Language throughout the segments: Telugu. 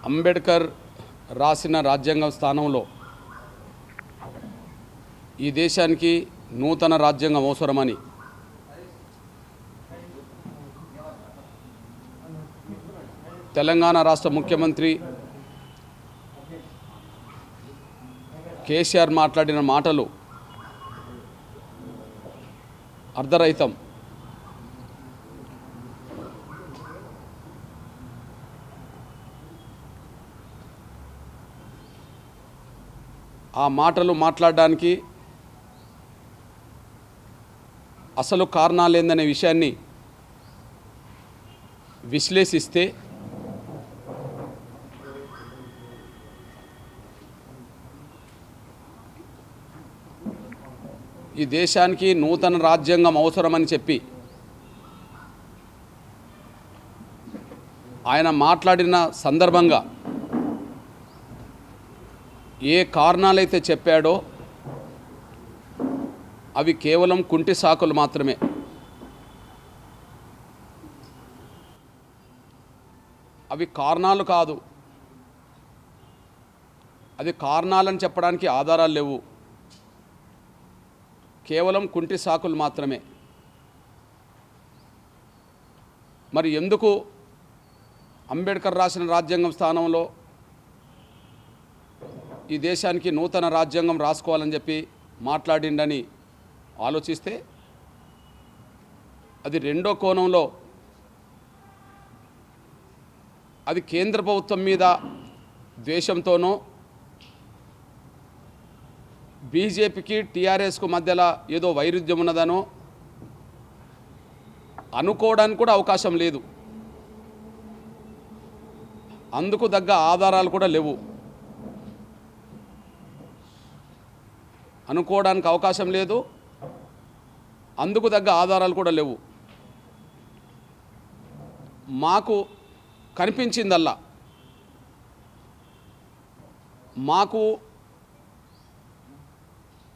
అంబేద్కర్ రాసిన రాజ్యాంగం స్థానంలో ఈ దేశానికి నూతన రాజ్యాంగం అవసరమని తెలంగాణ రాష్ట్ర ముఖ్యమంత్రి కేసీఆర్ మాట్లాడిన మాటలు అర్ధరహితం. ఆ మాటలు మాట్లాడడానికి అసలు కారణాలేందనే విషయాన్ని విశ్లేషిస్తే ఈ దేశానికి నూతన రాజ్యాంగం అవసరమని చెప్పి ఆయన మాట్లాడిన సందర్భంగా ఏ కారణాలైతే చెప్పాడో అవి కేవలం కుంటి సాకులు మాత్రమే. అవి కారణాలు కాదు. అది కారణాలని చెప్పడానికి ఆధారాలు లేవు. కేవలం కుంటి సాకులు మాత్రమే. మరి ఎందుకు అంబేద్కర్ రాసిన రాజ్యాంగం స్థానంలో ఈ దేశానికి నూతన రాజ్యాంగం రాసుకోవాలని చెప్పి మాట్లాడిండని ఆలోచిస్తే అది రెండో కోణంలో అది కేంద్ర ప్రభుత్వం మీద ద్వేషంతోనో బీజేపీకి టీఆర్ఎస్కు మధ్యలో ఏదో వైరుధ్యం ఉన్నదనో అనుకోవడానికి కూడా అవకాశం లేదు. అందుకు తగ్గ ఆధారాలు కూడా లేవు. అనుకోవడానికి అవకాశం లేదు, అందుకు తగ్గ ఆధారాలు కూడా లేవు. మాకు కనిపించిందల్లా, మాకు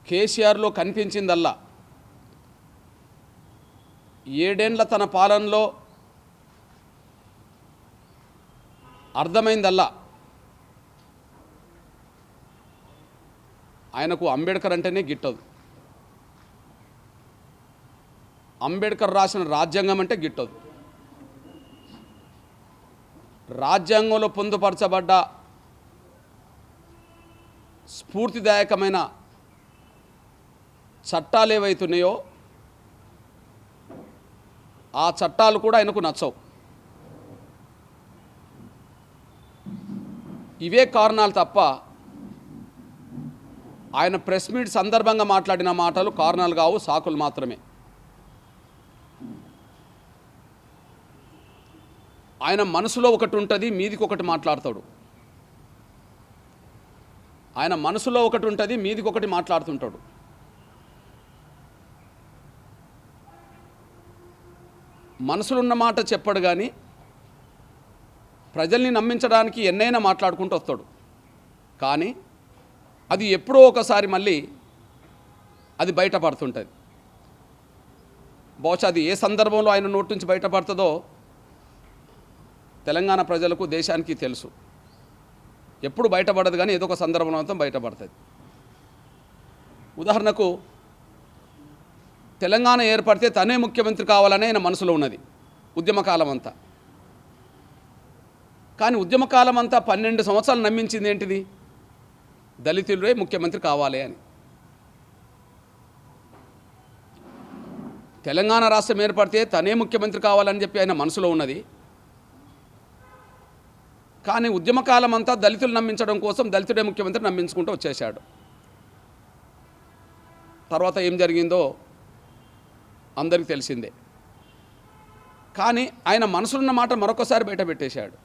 కేసీఆర్లో కనిపించిందల్లా 7 ఏళ్ల తన పాలనలో అర్థమైందల్లా ఆయనకు అంబేద్కర్ అంటేనే గిట్టదు. అంబేద్కర్ రాసిన రాజ్యాంగం అంటే గిట్టదు. రాజ్యాంగంలో పొందుపరచబడ్డ స్ఫూర్తిదాయకమైన చట్టాలు ఏవైతున్నాయో ఆ చట్టాలు కూడా ఆయనకు నచ్చవు. ఇవే కారణాలు తప్ప ఆయన ప్రెస్ మీట్ సందర్భంగా మాట్లాడిన మాటలు కారణాలు కావు, సాకులు మాత్రమే. ఆయన మనసులో ఒకటి ఉంటుంది, మీదికి ఒకటి మాట్లాడతాడు. ఆయన మనసులో ఒకటి ఉంటుంది, మీదికి ఒకటి మాట్లాడుతుంటాడు. మనసులో ఉన్న మాట చెప్పడు, కానీ ప్రజల్ని నమ్మించడానికి ఎన్నైనా మాట్లాడుకుంటూ వస్తాడు. కానీ అది ఎప్పుడో ఒకసారి మళ్ళీ అది బయటపడుతుంటుంది. బహుశా అది ఏ సందర్భంలో ఆయన నోటి నుంచి బయటపడుతుందో తెలంగాణ ప్రజలకు, దేశానికి తెలుసు. ఎప్పుడు బయటపడదు, కానీ ఏదో ఒక సందర్భంలో అంతా బయటపడుతుంది. ఉదాహరణకు తెలంగాణ ఏర్పడితే తనే ముఖ్యమంత్రి కావాలనే ఆయన మనసులో ఉన్నది ఉద్యమకాలం అంతా. కానీ ఉద్యమకాలం అంతా 12 సంవత్సరాలు నమ్మించింది ఏంటిది? దళితులే ముఖ్యమంత్రి కావాలి అని. తెలంగాణ రాష్ట్రం ఏర్పడితే తనే ముఖ్యమంత్రి కావాలని చెప్పి ఆయన మనసులో ఉన్నది. కానీ ఉద్యమకాలం అంతా దళితులు నమ్మించడం కోసం దళితుడే ముఖ్యమంత్రి నమ్మించుకుంటూ వచ్చేశాడు. తర్వాత ఏం జరిగిందో అందరికీ తెలిసిందే. కానీ ఆయన మనసులున్న మాట మరొకసారి బయట పెట్టేశాడు.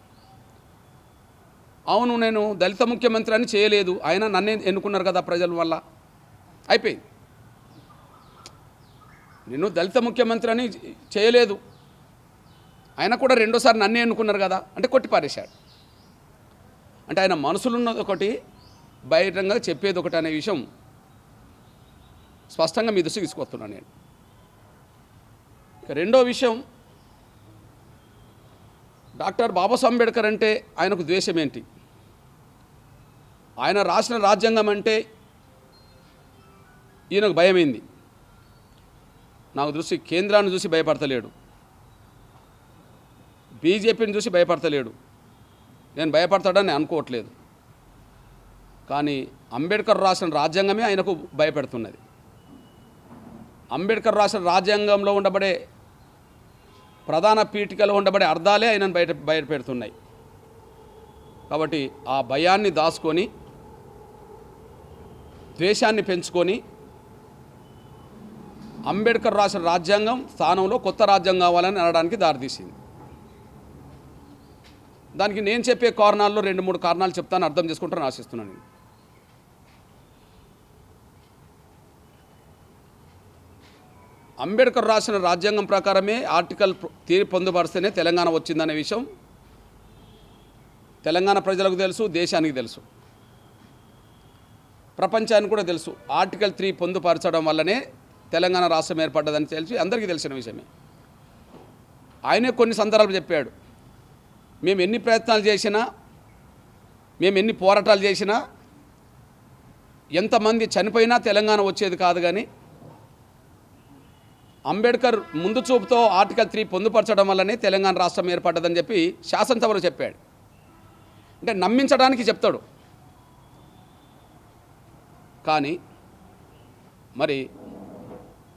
అవును, నేను దళిత ముఖ్యమంత్రి అని చేయలేదు, ఆయన నన్నే ఎన్నుకున్నారు కదా ప్రజల వల్ల, అయిపోయింది. నేను దళిత ముఖ్యమంత్రి అని చేయలేదు, ఆయన కూడా రెండోసారి నన్నే ఎన్నుకున్నారు కదా అంటే కొట్టిపారేశాడు. అంటే ఆయన మనసులున్నది ఒకటి, బహిరంగంగా చెప్పేది ఒకటి అనే విషయం స్పష్టంగా మీ దృష్టికి తీసుకొస్తున్నాను నేను. రెండో విషయం, డాక్టర్ బాబాసాహెబ్ అంబేద్కర్ అంటే ఆయనకు ద్వేషం ఏంటి? ఆయన రాసిన రాజ్యాంగం అంటే ఈయనకు భయమైంది. నాకు దృష్టి కేంద్రాన్ని చూసి భయపడతలేడు, బీజేపీని చూసి భయపడతలేడు. నేను భయపడతాడని అనుకోవట్లేదు. కానీ అంబేద్కర్ రాసిన రాజ్యాంగమే ఆయనకు భయపెడుతున్నది. అంబేద్కర్ రాసిన రాజ్యాంగంలో ఉండబడే ప్రధాన పీఠికలో ఉండబడే అర్థాలే ఆయనను బయటపెడుతున్నాయి. కాబట్టి ఆ భయాన్ని దాచుకొని ద్వేషాన్ని పెంచుకొని అంబేద్కర్ రాసిన రాజ్యాంగం స్థానంలో కొత్త రాజ్యాంగం కావాలని అనడానికి దారితీసింది. దానికి నేను చెప్పే కారణాల్లో 2-3 కారణాలు చెప్తాను, అర్థం చేసుకుంటారని ఆశిస్తున్నాను. అంబేద్కర్ రాసిన రాజ్యాంగం ప్రకారమే ఆర్టికల్ పొందుపరిస్తేనే తెలంగాణ వచ్చిందనే విషయం తెలంగాణ ప్రజలకు తెలుసు, దేశానికి తెలుసు, ప్రపంచానికి కూడా తెలుసు. ఆర్టికల్ 3 పొందుపరచడం వల్లనే తెలంగాణ రాష్ట్రం ఏర్పడ్డదని తెలిసి అందరికీ తెలిసిన విషయమే. ఆయనే కొన్ని సందర్భాలు చెప్పాడు, మేము ఎన్ని ప్రయత్నాలు చేసినా, మేము ఎన్ని పోరాటాలు చేసినా, ఎంతమంది చనిపోయినా తెలంగాణ వచ్చేది కాదు. కానీ అంబేద్కర్ ముందు చూపుతో ఆర్టికల్ 3 పొందుపరచడం వల్లనే తెలంగాణ రాష్ట్రం ఏర్పడ్డదని చెప్పి శాసనసభలో చెప్పాడు. అంటే నమ్మించడానికి చెప్తాడు. కానీ మరి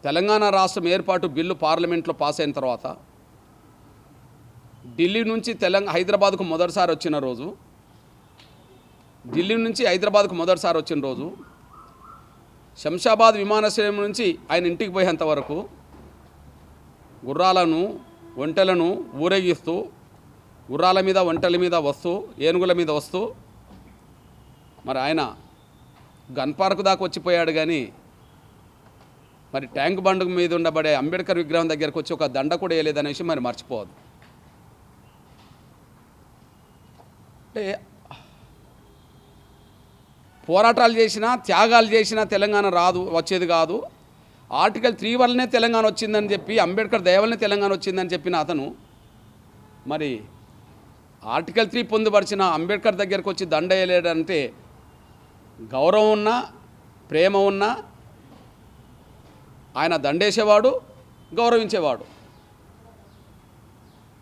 తెలంగాణ రాష్ట్రం ఏర్పాటు బిల్లు పార్లమెంట్లో పాస్ అయిన తర్వాత ఢిల్లీ నుంచి హైదరాబాద్కు మొదటిసారి వచ్చిన రోజు, ఢిల్లీ నుంచి హైదరాబాద్కు మొదటిసారి వచ్చిన రోజు, శంషాబాద్ విమానాశ్రయం నుంచి ఆయన ఇంటికి పోయేంత వరకు గుర్రాలను ఒంటెలను ఊరేగిస్తూ, గుర్రాల మీద ఒంటెల మీద వస్తూ, ఏనుగుల మీద వస్తూ మరి ఆయన గన్ పార్క్ దాకా వచ్చిపోయాడు. కానీ మరి ట్యాంక్ బండ్ మీద ఉండబడే అంబేద్కర్ విగ్రహం దగ్గరకు వచ్చి ఒక దండ కూడా వేయలేదనే విషయం మరి మర్చిపోవద్దు. అంటే పోరాటాలు చేసినా, త్యాగాలు చేసినా తెలంగాణ వచ్చేది కాదు. ఆర్టికల్ 3 వల్లనే తెలంగాణ వచ్చిందని చెప్పి, అంబేద్కర్ దయ వల్లనే తెలంగాణ వచ్చిందని చెప్పిన అతను మరి ఆర్టికల్ 3 పొందుపరిచిన అంబేద్కర్ దగ్గరకు వచ్చి దండ వేయలేడంటే గౌరవం ఉన్నా, ప్రేమ ఉన్నా ఆయన దండేసేవాడు, గౌరవించేవాడు.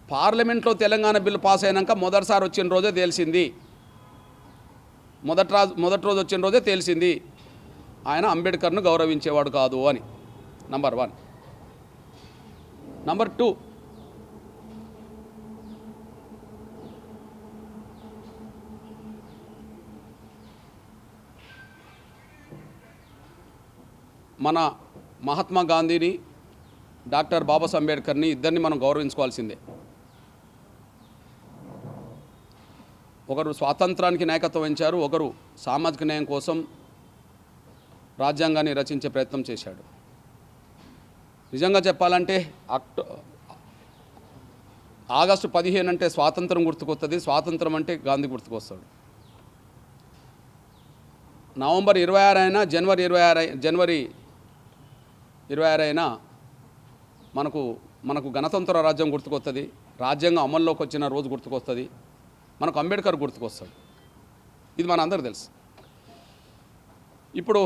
పార్లమెంట్లో తెలంగాణ బిల్లు పాస్ అయినాక మొదటిసారి వచ్చిన రోజే తెలిసింది, మొదటి రోజు వచ్చిన రోజే తెలిసింది ఆయన అంబేద్కర్ను గౌరవించేవాడు కాదు అని. నంబర్ 1. నంబర్ 2, మన మహాత్మా గాంధీని, డాక్టర్ బాబాసాహెబ్ అంబేద్కర్ని ఇద్దరిని మనం గౌరవించుకోవాల్సిందే. ఒకరు స్వాతంత్రానికి నాయకత్వం వహించారు, ఒకరు సామాజిక న్యాయం కోసం రాజ్యాంగాన్ని రచించే ప్రయత్నం చేశాడు. నిజంగా చెప్పాలంటే ఆగస్టు 15 అంటే స్వాతంత్రం గుర్తుకొస్తుంది, స్వాతంత్రం అంటే గాంధీ గుర్తుకొస్తాడు. నవంబర్ 26 అయినా, జనవరి 26 అయినా మనకు గణతంత్ర రాజ్యం గుర్తుకొస్తుంది, రాజ్యాంగం అమల్లోకి వచ్చిన రోజు గుర్తుకొస్తుంది, మనకు అంబేద్కర్ గుర్తుకొస్తాడు. ఇది మన అందరికీ తెలుసు. ఇప్పుడు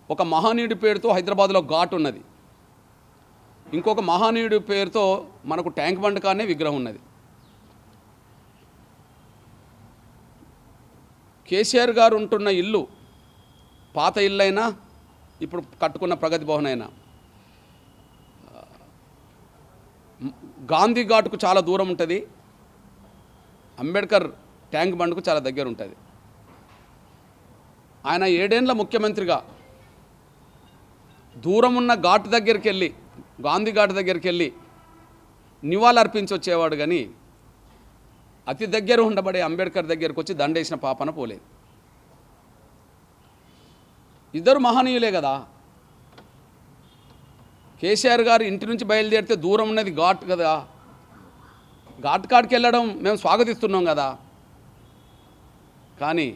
ఒక మహనీయుడి పేరుతో హైదరాబాద్లో ఘాట్ ఉన్నది, ఇంకొక మహనీయుడి పేరుతో మనకు ట్యాంక్ బండ్ కానే విగ్రహం ఉన్నది. కేసీఆర్ గారు ఉంటున్న ఇల్లు పాత ఇల్లు అయినా, ఇప్పుడు కట్టుకున్న ప్రగతి భవన్ అయినా గాంధీ ఘాట్కు చాలా దూరం ఉంటుంది, అంబేద్కర్ ట్యాంక్ బండ్కు చాలా దగ్గర ఉంటుంది. ఆయన 7 ఏళ్ల ముఖ్యమంత్రిగా దూరం ఉన్న ఘాట్ దగ్గరికి వెళ్ళి, గాంధీ ఘాట్ దగ్గరికి వెళ్ళి నివాళులు అర్పించి వచ్చేవాడు. కానీ అతి దగ్గర ఉండబడే అంబేద్కర్ దగ్గరకు వచ్చి దండేసిన పాపన పోలేదు. ఇద్దరు మహనీయులే కదా. కేసీఆర్ గారు ఇంటి నుంచి బయలుదేరితే దూరం ఉన్నది ఘాట్ కదా, ఘాట్ కాడికి వెళ్ళడం మేము స్వాగతిస్తున్నాం కదా. కానీ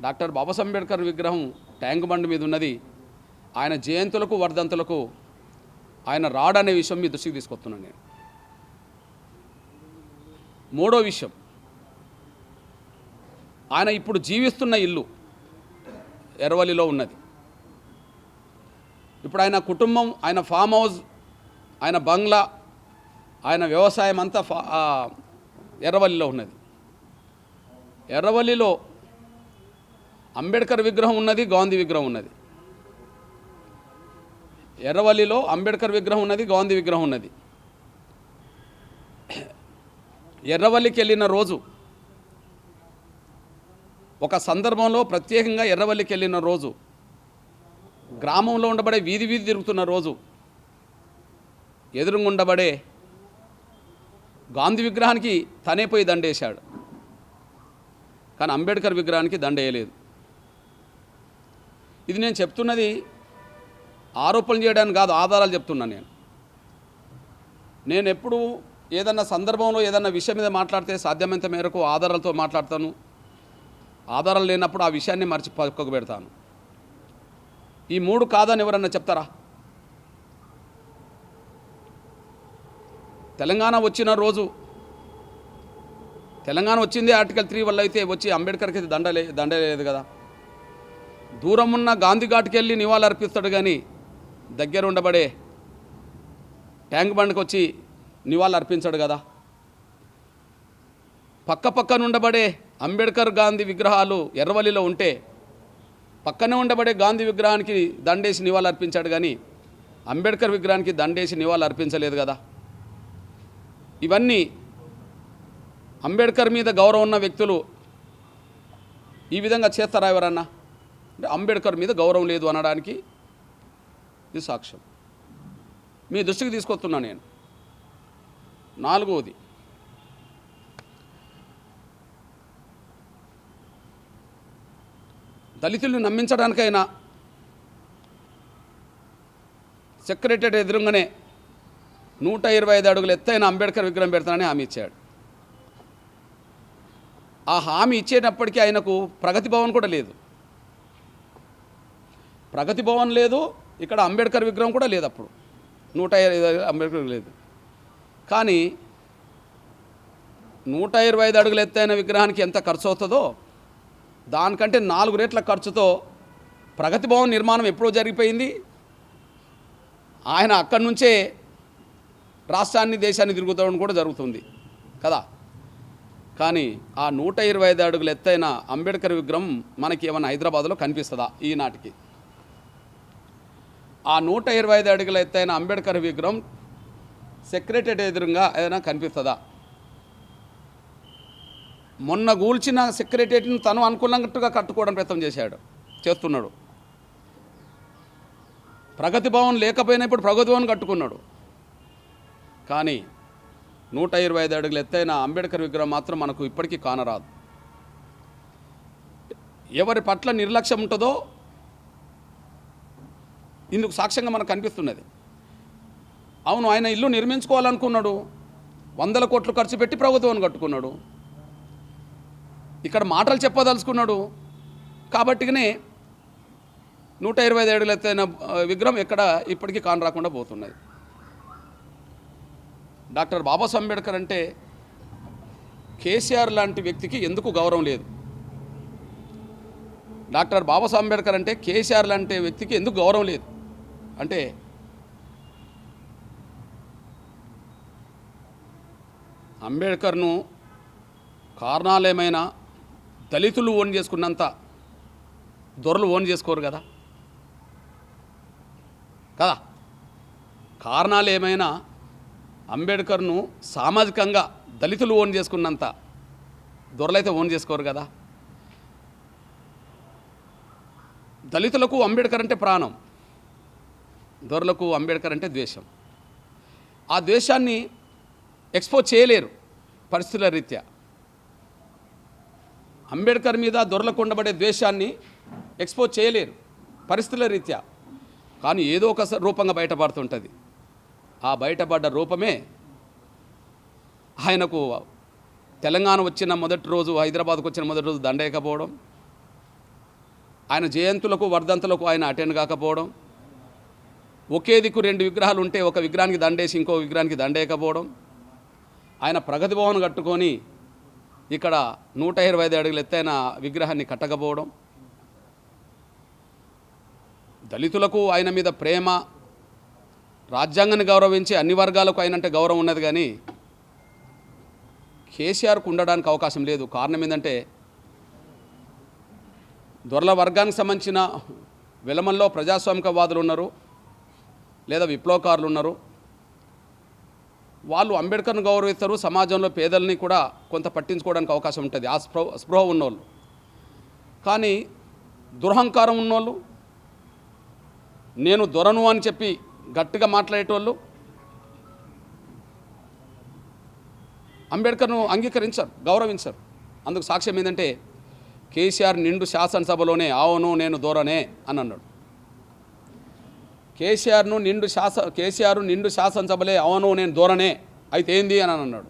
డాక్టర్ బాబాసాహెబ్ అంబేద్కర్ విగ్రహం ట్యాంక్ బండ్ మీద ఉన్నది. ఆయన జయంతులకు, వర్ధంతులకు ఆయన రాడనే విషయం మీ దృష్టికి తీసుకొస్తున్నాను నేను. 3వ విషయం, ఆయన ఇప్పుడు జీవిస్తున్న ఇల్లు ఎర్రవల్లిలో ఉన్నది. ఇప్పుడు ఆయన కుటుంబం, ఆయన ఫామ్ హౌస్, ఆయన బంగ్లా, ఆయన వ్యవసాయం అంతా ఎర్రవల్లిలో ఉన్నది. ఎర్రవల్లిలో అంబేద్కర్ విగ్రహం ఉన్నది, గాంధీ విగ్రహం ఉన్నది. ఎర్రవల్లిలో అంబేద్కర్ విగ్రహం ఉన్నది, గాంధీ విగ్రహం ఉన్నది. ఎర్రవల్లికి వెళ్ళిన రోజు, ఒక సందర్భంలో ప్రత్యేకంగా ఎర్రవల్లికి వెళ్ళిన రోజు, గ్రామంలో ఉండబడే వీధి వీధి తిరుగుతున్న రోజు, ఎదురుగుండబడే గాంధీ విగ్రహానికి తనే పోయి దండేశాడు. కానీ అంబేద్కర్ విగ్రహానికి దండేయలేదు. ఇది నేను చెప్తున్నది ఆరోపణలు చేయడానికి కాదు, ఆధారాలు చెప్తున్నాను. నేను ఎప్పుడు ఏదన్నా సందర్భంలో ఏదన్నా విషయం మీద మాట్లాడితే సాధ్యమైనంత మేరకు ఆధారాలతో మాట్లాడతాను. ఆధారాలు లేనప్పుడు ఆ విషయాన్ని మర్చి పక్కకు పెడతాను. ఈ 3 కాదని ఎవరన్నా చెప్తారా? తెలంగాణ వచ్చిన రోజు, తెలంగాణ వచ్చింది ఆర్టికల్ 3 వల్ల అయితే వచ్చి అంబేద్కర్కి దండలేదు కదా. దూరం ఉన్న గాంధీ ఘాట్కి వెళ్ళి నివాళులు అర్పిస్తాడు, కానీ దగ్గర ఉండబడే ట్యాంక్ బండ్కి వచ్చి నివాళులు అర్పించాడు కదా. పక్కన ఉండబడే అంబేద్కర్ గాంధీ విగ్రహాలు ఎర్రవల్లిలో ఉంటే పక్కనే ఉండబడే గాంధీ విగ్రహానికి దండేసి నివాళులు అర్పించాడు, కానీ అంబేద్కర్ విగ్రహానికి దండేసి నివాళులు అర్పించలేదు కదా. ఇవన్నీ అంబేద్కర్ మీద గౌరవం ఉన్న వ్యక్తులు ఈ విధంగా చేస్తారా ఎవరన్నా? అంటే అంబేద్కర్ మీద గౌరవం లేదు అనడానికి ఇది సాక్ష్యం. మీ దృష్టికి తీసుకొస్తున్నా నేను. 4వది, దళితులను నమ్మించడానికైనా సెక్రటరీ ఎదురుగానే 125 అడుగుల ఎత్తైన అంబేద్కర్ విగ్రహం పెడతానని హామీ ఇచ్చాడు. ఆ హామీ ఇచ్చేటప్పటికీ ఆయనకు ప్రగతి భవన్ కూడా లేదు. ప్రగతి భవన్ లేదు, ఇక్కడ అంబేద్కర్ విగ్రహం కూడా లేదు. అప్పుడు 125 అంబేద్కర్ లేదు. కానీ 125 అడుగుల ఎత్తైన విగ్రహానికి ఎంత ఖర్చు అవుతుందో దానికంటే 4 రెట్ల ఖర్చుతో ప్రగతి భవన్ నిర్మాణం ఎప్పుడో జరిగిపోయింది. ఆయన అక్కడి నుంచే రాష్ట్రాన్ని, దేశాన్ని తిరుగుతామని కూడా జరుగుతుంది కదా. కానీ ఆ 125 అడుగుల ఎత్తైన అంబేద్కర్ విగ్రహం మనకి ఏమైనా హైదరాబాద్లో కనిపిస్తుందా ఈనాటికి? ఆ 125 అడుగుల ఎత్తైన అంబేద్కర్ విగ్రహం సెక్రటరీ ఎదురుగా ఏదైనా కనిపిస్తుందా? మొన్న కూల్చిన సెక్రటరీని తను అనుకున్నట్టుగా కట్టుకోవడం ప్రయత్నం చేస్తున్నాడు. ప్రగతి భవన్ లేకపోయినా ఇప్పుడు ప్రగతి భవన్ కట్టుకున్నాడు. కానీ 125 అడుగుల ఎత్తైన అంబేద్కర్ విగ్రహం మాత్రం మనకు ఇప్పటికీ కానరాదు. ఎవరి పట్ల నిర్లక్ష్యం ఉంటుందో ఇందుకు సాక్ష్యంగా మనకు కనిపిస్తున్నది. అవును, ఆయన ఇల్లు నిర్మించుకోవాలనుకున్నాడు, 100 కోట్లు ఖర్చు పెట్టి ప్రభుత్వాన్ని కట్టుకున్నాడు. ఇక్కడ మాటలు చెప్పదలుచుకున్నాడు కాబట్టినే 125 అడుగుల ఎత్తైన విగ్రహం ఎక్కడ ఇప్పటికీ కానరాకుండా పోతున్నది. డాక్టర్ బాబాసాహెబ్ అంబేద్కర్ అంటే కేసీఆర్ లాంటి వ్యక్తికి ఎందుకు గౌరవం లేదు? డాక్టర్ బాబాసాహెబ్ అంబేద్కర్ అంటే కేసీఆర్ లాంటి వ్యక్తికి ఎందుకు గౌరవం లేదు అంటే అంబేద్కర్ను కారణాలేమైనా దళితులు ఓన్ చేసుకున్నంత దొరలు ఓన్ చేసుకోరు కదా. కారణాలు ఏమైనా అంబేద్కర్ను సామాజికంగా దళితులు ఓన్ చేసుకున్నంత దొరలైతే ఓన్ చేసుకోరు కదా. దళితులకు అంబేద్కర్ అంటే ప్రాణం, దొరలకు అంబేద్కర్ అంటే ద్వేషం. ఆ ద్వేషాన్ని ఎక్స్పోజ్ చేయలేరు పరిస్థితుల రీత్యా. అంబేద్కర్ మీద దొరలకు ఉండబడే ద్వేషాన్ని ఎక్స్పోజ్ చేయలేరు పరిస్థితుల రీత్యా. కానీ ఏదో ఒక రూపంగా బయటపడుతుంటుంది. ఆ బయటపడ్డ రూపమే ఆయనకు తెలంగాణ వచ్చిన మొదటి రోజు, హైదరాబాద్కు వచ్చిన మొదటి రోజు దండేయకపోవడం, ఆయన జయంతులకు వర్ధంతులకు ఆయన అటెండ్ కాకపోవడం, ఒకే దిక్కు 2 విగ్రహాలు ఉంటే ఒక విగ్రహానికి దండేసి ఇంకో విగ్రహానికి దండేయకపోవడం, ఆయన ప్రగతి భవన్ కట్టుకొని ఇక్కడ 125 అడుగుల ఎత్తైన విగ్రహాన్ని కట్టకపోవడం, దళితులకు ఆయన మీద ప్రేమ, రాజ్యాంగాన్ని గౌరవించి అన్ని వర్గాలకు ఆయనంటే గౌరవం ఉన్నది, కానీ కేసీఆర్కు ఉండడానికి అవకాశం లేదు. కారణం ఏంటంటే దొరల వర్గానికి సంబంధించిన వెలమల్లో ప్రజాస్వామికవాదులు ఉన్నారు, లేదా విప్లవకారులు ఉన్నారు. వాళ్ళు అంబేద్కర్ను గౌరవిస్తారు, సమాజంలో పేదల్ని కూడా కొంత పట్టించుకోవడానికి అవకాశం ఉంటుంది ఆ స్పృహ ఉన్నోళ్ళు. కానీ దురహంకారం ఉన్నోళ్ళు, నేను దొరను అని చెప్పి గట్టిగా మాట్లాడేటోళ్ళు అంబేద్కర్ను అంగీకరించారు, గౌరవించారు. అందుకు సాక్ష్యం ఏంటంటే కేసీఆర్ నిండు శాసనసభలోనే అవును నేను దొరనే అని అన్నాడు. కేసీఆర్ నిండు శాసనసభలే అవును నేను దొరనే అయితే ఏంది అని అన్నాడు.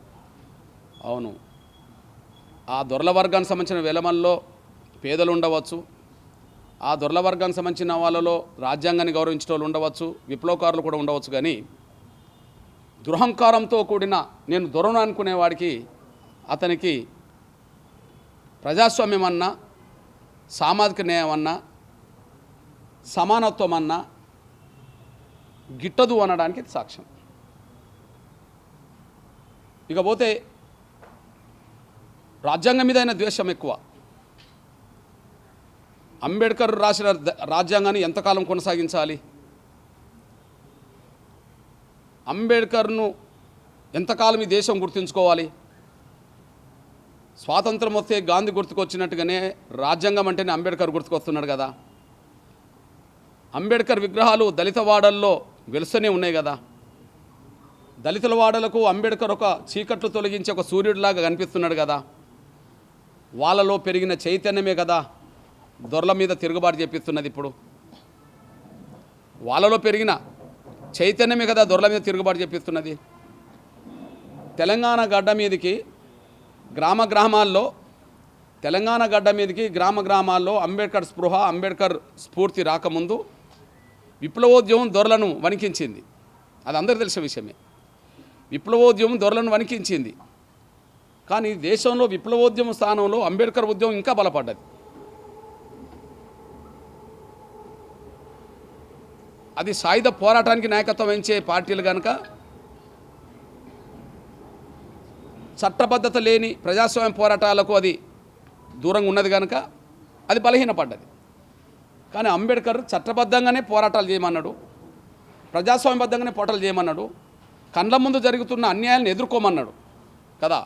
అవును, ఆ దొరల వర్గానికి సంబంధించిన వెలమల్లో పేదలు ఉండవచ్చు, ఆ దొరల వర్గానికి సంబంధించిన వాళ్ళలో రాజ్యాంగాన్ని గౌరవించే వాళ్ళు ఉండవచ్చు, విప్లవకారులు కూడా ఉండవచ్చు. కానీ దురహంకారంతో కూడిన నేను దొరను అనుకునేవాడికి అతనికి ప్రజాస్వామ్యం అన్నా, సామాజిక న్యాయం అన్నా, సమానత్వం అన్నా గిట్టదు అనడానికి సాక్ష్యం. ఇకపోతే రాజ్యాంగం మీద అయిన ద్వేషం ఎక్కువ. అంబేద్కర్ రాసిన రాజ్యాంగాన్ని ఎంతకాలం కొనసాగించాలి, అంబేద్కర్ను ఎంతకాలం ఈ దేశం గుర్తుంచుకోవాలి. స్వాతంత్రం వస్తే గాంధీ గుర్తుకొచ్చినట్టుగానే రాజ్యాంగం అంటేనే అంబేద్కర్ గుర్తుకొస్తున్నాడు కదా. అంబేద్కర్ విగ్రహాలు దళిత వాడల్లో వెలుస్తూనే ఉన్నాయి కదా. దళితుల వాడలకు అంబేద్కర్ ఒక చీకట్లు తొలగించి ఒక సూర్యుడిలాగా కనిపిస్తున్నాడు కదా. వాళ్ళలో పెరిగిన చైతన్యమే కదా దొరల మీద తిరుగుబాటు చేపిస్తున్నది. ఇప్పుడు వాళ్ళలో పెరిగిన చైతన్యమే కదా దొరల మీద తిరుగుబాటు చేపిస్తున్నది. తెలంగాణ గడ్డ మీదకి గ్రామ గ్రామాల్లో అంబేద్కర్ స్పృహ, అంబేద్కర్ స్ఫూర్తి రాకముందు విప్లవోద్యమం దొరలను వణికించింది. అది అందరికీ తెలిసిన విషయమే. విప్లవోద్యమం దొరలను వణికించింది. కానీ దేశంలో విప్లవోద్యమం స్థానంలో అంబేద్కర్ ఉద్యమం ఇంకా బలపడ్డది. అది సాయుధ పోరాటానికి నాయకత్వం వహించే పార్టీలు కనుక, చట్టబద్ధత లేని ప్రజాస్వామ్య పోరాటాలకు అది దూరంగా ఉన్నది కనుక అది బలహీనపడ్డది. కానీ అంబేద్కర్ చట్టబద్ధంగానే పోరాటాలు చేయమన్నాడు, ప్రజాస్వామ్యబద్ధంగానే పోరాటాలు చేయమన్నాడు, కండ్ల ముందు జరుగుతున్న అన్యాయాలను ఎదుర్కోమన్నాడు కదా.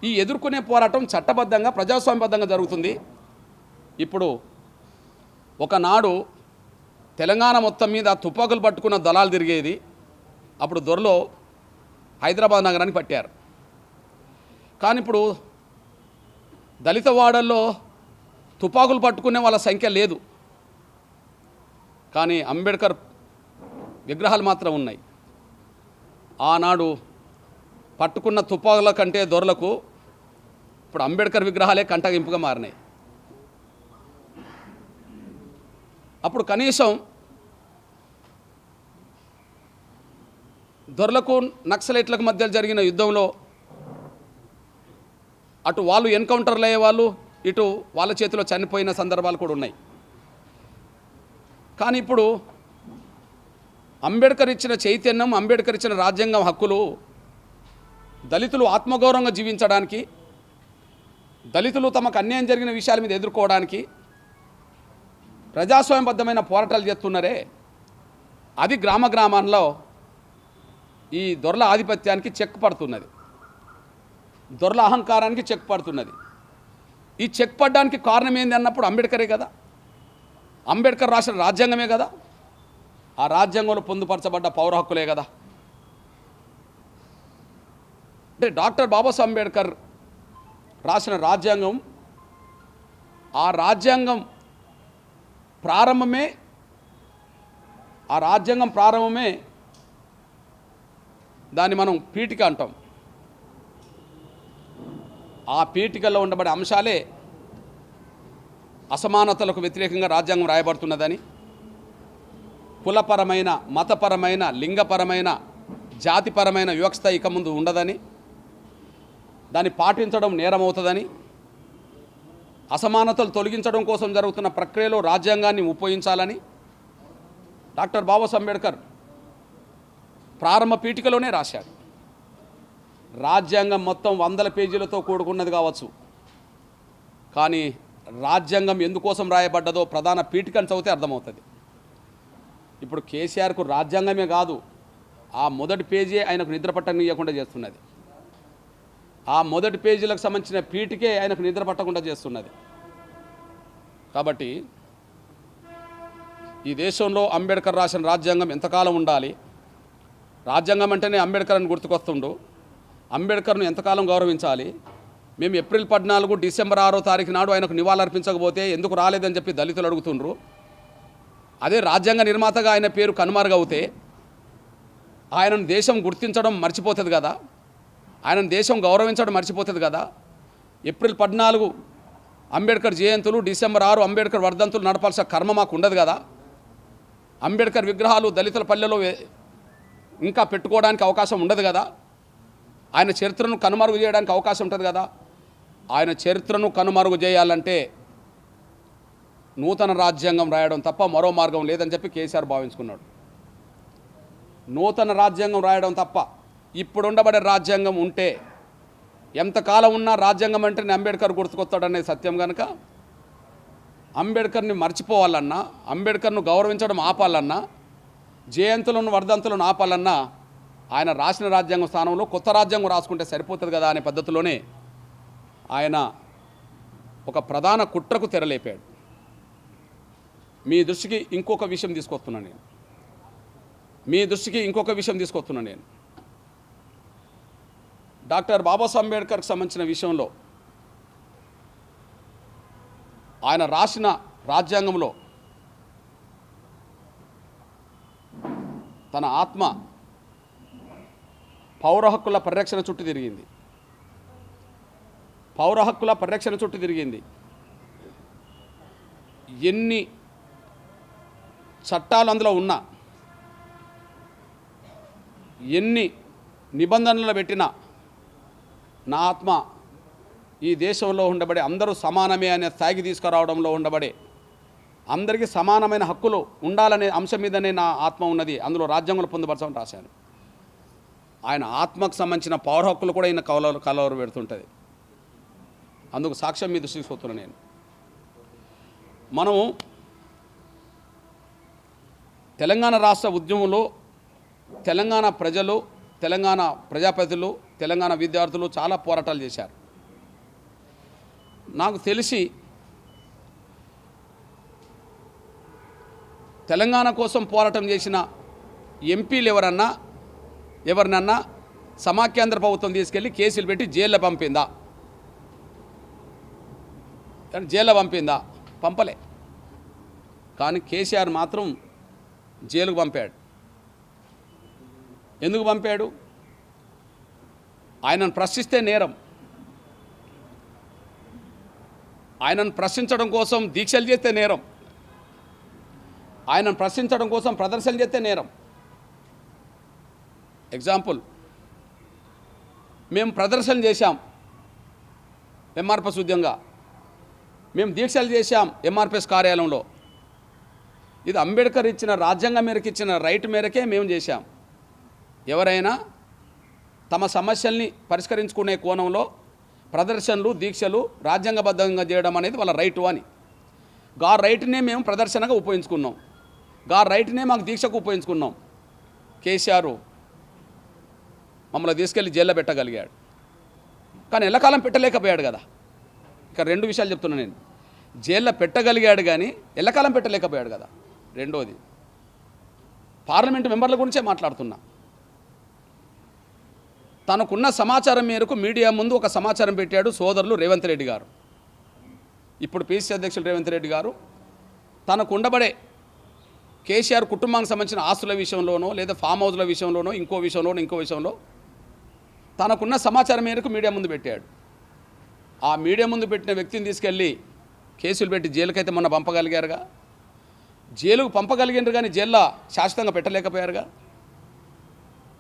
ఈ ఎదుర్కొనే పోరాటం చట్టబద్ధంగా ప్రజాస్వామ్యబద్ధంగా జరుగుతుంది. ఇప్పుడు ఒకనాడు తెలంగాణ మొత్తం మీద తుపాకులు పట్టుకున్న దళాలు తిరిగేది. అప్పుడు దొరలో హైదరాబాద్ నగరాన్ని పట్టారు. కానీ ఇప్పుడు దళిత వాడల్లో తుపాకులు పట్టుకునే వాళ్ళ సంఖ్య లేదు, కానీ అంబేద్కర్ విగ్రహాలు మాత్రం ఉన్నాయి. ఆనాడు పట్టుకున్న తుపాకుల కంటే దొరలకు ఇప్పుడు అంబేద్కర్ విగ్రహాలే కంటగింపుగా మారినాయి. అప్పుడు కనీసం దొరలకు నక్సలైట్లకు మధ్య జరిగిన యుద్ధంలో అటు వాళ్ళు ఎన్కౌంటర్లు అయ్యేవాళ్ళు, ఇటు వాళ్ళ చేతిలో చనిపోయిన సందర్భాలు కూడా ఉన్నాయి. కానీ ఇప్పుడు అంబేద్కర్ ఇచ్చిన చైతన్యం, అంబేద్కర్ ఇచ్చిన రాజ్యాంగం హక్కులు దళితులు ఆత్మగౌరవంగా జీవించడానికి, దళితులు తమకు అన్యాయం జరిగిన విషయాల మీద ఎదుర్కోవడానికి ప్రజాస్వామ్యబద్ధమైన పోరాటాలు చేస్తున్నారే, అది గ్రామాల్లో ఈ దొరల ఆధిపత్యానికి చెక్ పడుతున్నది, దొరల అహంకారానికి చెక్ పడుతున్నది. ఈ చెక్ పడడానికి కారణం ఏంది అన్నప్పుడు అంబేద్కరే కదా. అంబేద్కర్ రాసిన రాజ్యాంగమే కదా, ఆ రాజ్యాంగంలో పొందుపరచబడ్డ పౌర హక్కులే కదా. అంటే డాక్టర్ బాబాసాహెబ్ అంబేద్కర్ రాసిన రాజ్యాంగం, ఆ రాజ్యాంగం ప్రారంభమే దాన్ని మనం పీఠిక అంటాం. ఆ పీఠికల్లో ఉండబడే అంశాలే అసమానతలకు వ్యతిరేకంగా రాజ్యాంగం రాయబడుతున్నదని, కులపరమైన, మతపరమైన, లింగపరమైన, జాతిపరమైన వివక్షత ఇక ముందు ఉండదని, దాన్ని పాటించడం నేరమవుతుందని, అసమానతలు తొలగించడం కోసం జరుగుతున్న ప్రక్రియలో రాజ్యాంగాన్ని ఉపయోగించాలని డాక్టర్ బాబాసాహెబ్ అంబేద్కర్ ప్రారంభ పీఠికలోనే రాశాడు. రాజ్యాంగం మొత్తం 100 పేజీలతో కూడుకున్నది కావచ్చు, కానీ రాజ్యాంగం ఎందుకోసం రాయబడ్డదో ప్రధాన పీఠికను చదివితే అర్థమవుతుంది. ఇప్పుడు కేసీఆర్కు రాజ్యాంగమే కాదు, ఆ మొదటి పేజీ ఆయనకు నిద్ర పట్టనీయకుండా చేస్తున్నది. ఆ మొదటి పేజీలకు సంబంధించిన పీఠికే ఆయనకు నిద్ర పట్టకుండా చేస్తున్నది. కాబట్టి ఈ దేశంలో అంబేద్కర్ రాసిన రాజ్యాంగం ఎంతకాలం ఉండాలి, రాజ్యాంగం అంటేనే అంబేద్కర్ అని గుర్తుకొస్తుండు, అంబేద్కర్ను ఎంతకాలం గౌరవించాలి. మేము ఏప్రిల్ 14 డిసెంబర్ 6వ తారీఖు నాడు ఆయనకు నివాళులర్పించకపోతే ఎందుకు రాలేదని చెప్పి దళితులు అడుగుతుండ్రు. అదే రాజ్యాంగ నిర్మాతగా ఆయన పేరు కనుమరుగవుతే ఆయనను దేశం గుర్తించడం మర్చిపోతుంది కదా, ఆయనను దేశం గౌరవించడం మర్చిపోతుంది కదా. ఏప్రిల్ 14 అంబేద్కర్ జయంతులు, డిసెంబర్ 6 అంబేద్కర్ వర్ధంతులు నడపాల్సిన కర్మ మాకు ఉండదు కదా. అంబేద్కర్ విగ్రహాలు దళితుల పల్లెలో ఇంకా పెట్టుకోవడానికి అవకాశం ఉండదు కదా. ఆయన చరిత్రను కనుమరుగు చేయడానికి అవకాశం ఉంటుంది కదా. ఆయన చరిత్రను కనుమరుగు చేయాలంటే నూతన రాజ్యాంగం రాయడం తప్ప మరో మార్గం లేదని చెప్పి కేసీఆర్ భావించుకున్నాడు. నూతన రాజ్యాంగం రాయడం తప్ప ఇప్పుడు ఉండబడే రాజ్యాంగం ఉంటే ఎంతకాలం ఉన్నా రాజ్యాంగం అంటే అంబేద్కర్ గుర్తుకొస్తాడనే సత్యం కనుక అంబేద్కర్ని మర్చిపోవాలన్నా, అంబేద్కర్ను గౌరవించడం ఆపాలన్నా, జయంతులను వర్ధంతులను ఆపాలన్నా ఆయన రాసిన రాజ్యాంగం స్థానంలో కొత్త రాజ్యాంగం రాసుకుంటే సరిపోతుంది కదా అనే పద్ధతిలోనే ఆయన ఒక ప్రధాన కుట్రకు తెరలేపాడు. మీ దృష్టికి ఇంకొక విషయం తీసుకొస్తున్నాను నేను డాక్టర్ బాబాసాహెబ్ అంబేద్కర్కి సంబంధించిన విషయంలో ఆయన రాసిన రాజ్యాంగంలో తన ఆత్మ పౌర హక్కుల పరిరక్షణ చుట్టూ తిరిగింది. ఎన్ని చట్టాలు అందులో ఉన్నా, ఎన్ని నిబంధనలు పెట్టినా నా ఆత్మ ఈ దేశంలో ఉండబడే అందరూ సమానమే అనే స్థాయికి తీసుకురావడంలో ఉండబడే అందరికీ సమానమైన హక్కులు ఉండాలనే అంశం మీదనే నా ఆత్మ ఉన్నది, అందులో రాజ్యాంగంలో పొందుపరచమని రాశాను. ఆయన ఆత్మకు సంబంధించిన పౌర హక్కులు కూడా ఈయన కలవరు పెడుతుంటుంది. అందుకు సాక్ష్యం మీద తీసుకొస్తున్నాను నేను. మనము తెలంగాణ రాష్ట్ర ఉద్యమంలో తెలంగాణ ప్రజలు, తెలంగాణ ప్రజాప్రతినిధులు, తెలంగాణ విద్యార్థులు చాలా పోరాటాలు చేశారు. నాకు తెలిసి తెలంగాణ కోసం పోరాటం చేసిన ఎంపీలు ఎవరినన్నా సమాఖ్యాంధ్ర ప్రభుత్వం తీసుకెళ్ళి కేసులు పెట్టి జైల్లో పంపిందా? పంపలే. కానీ కేసీఆర్ మాత్రం జైలుకు పంపాడు. ఎందుకు పంపాడు? ఆయనను ప్రశ్నిస్తే నేరం, ఆయనను ప్రశ్నించడం కోసం దీక్షలు చేస్తే నేరం, ఆయనను ప్రశ్నించడం కోసం ప్రదర్శనలు చేస్తే నేరం. ఎగ్జాంపుల్, మేము ప్రదర్శన చేశాం ఎంఆర్పిఎస్ ఉద్యమంగా, మేము దీక్షలు చేశాం ఎంఆర్పిఎస్ కార్యాలయంలో. ఇది అంబేద్కర్ ఇచ్చిన రాజ్యాంగం మేరకు ఇచ్చిన రైట్ మేరకే మేము చేశాం. ఎవరైనా తమ సమస్యల్ని పరిష్కరించుకునే కోణంలో ప్రదర్శనలు, దీక్షలు రాజ్యాంగబద్ధంగా చేయడం అనేది వాళ్ళ రైటు అని. గా రైట్నే మేము ప్రదర్శనగా ఉపయోగించుకున్నాం, గా రైట్నే మాకు దీక్షకు ఉపయోగించుకున్నాం. కేసీఆర్ మమ్మల్ని తీసుకెళ్ళి జైల్లో పెట్టగలిగాడు, కానీ ఎల్లకాలం పెట్టలేకపోయాడు కదా. ఇక 2 విషయాలు చెప్తున్నాను నేను. జైల్లో పెట్టగలిగాడు కానీ ఎల్లకాలం పెట్టలేకపోయాడు కదా. రెండోది, పార్లమెంటు మెంబర్ల గురించే మాట్లాడుతున్నా. తనకున్న సమాచారం మేరకు మీడియా ముందు ఒక సమాచారం పెట్టాడు సోదరులు రేవంత్ రెడ్డి గారు. ఇప్పుడు పిసిసి అధ్యక్షులు రేవంత్ రెడ్డి గారు తనకు ఉండబడే కేసీఆర్ కుటుంబానికి సంబంధించిన ఆస్తుల విషయంలోనో లేదా ఫామ్ హౌస్ల విషయంలోనో ఇంకో విషయంలో తనకున్న సమాచారం మేరకు మీడియా ముందు పెట్టాడు. ఆ మీడియా ముందు పెట్టిన వ్యక్తిని తీసుకెళ్ళి కేసులు పెట్టి జైలుకైతే మొన్న పంపగలిగారుగా. జైలుకు పంపగలిగినారు కానీ జైల్లో శాశ్వతంగా పెట్టలేకపోయారుగా.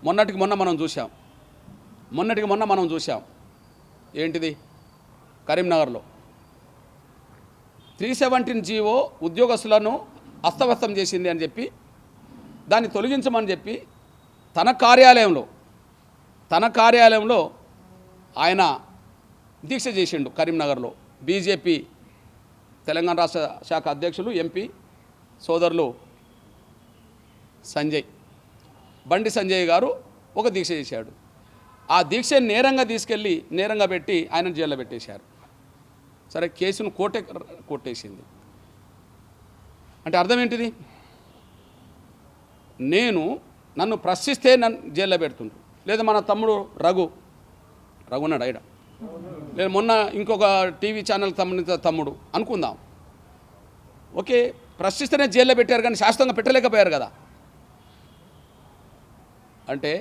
మొన్నటికి మొన్న మనం చూసాం ఏంటిది? కరీంనగర్లో 317 జీవో ఉద్యోగస్తులను అస్తవ్యస్తం చేసింది అని చెప్పి దాన్ని తొలగించమని చెప్పి తన కార్యాలయంలో ఆయన దీక్ష చేసిండు కరీంనగర్లో. బీజేపీ తెలంగాణ రాష్ట్ర శాఖ అధ్యక్షులు ఎంపీ సోదరులు బండి సంజయ్ గారు ఒక దీక్ష చేశాడు. ఆ దీక్షను నేరంగా తీసుకెళ్ళి నేరంగా పెట్టి ఆయన జైల్లో పెట్టేశారు. సరే, కేసును కొట్టేసింది. అంటే అర్థం ఏంటిది? నన్ను ప్రశ్నిస్తే నన్ను జైల్లో పెడుతుండ్రు. లేదా మన తమ్ముడు రఘున్నాడు ఆయన, లేదా మొన్న ఇంకొక టీవీ ఛానల్ తమ్ముడు అనుకుందాం, ఓకే, ప్రశ్నిస్తేనే జైల్లో పెట్టారు కానీ శాశ్వతంగా పెట్టలేకపోయారు కదా. అంటే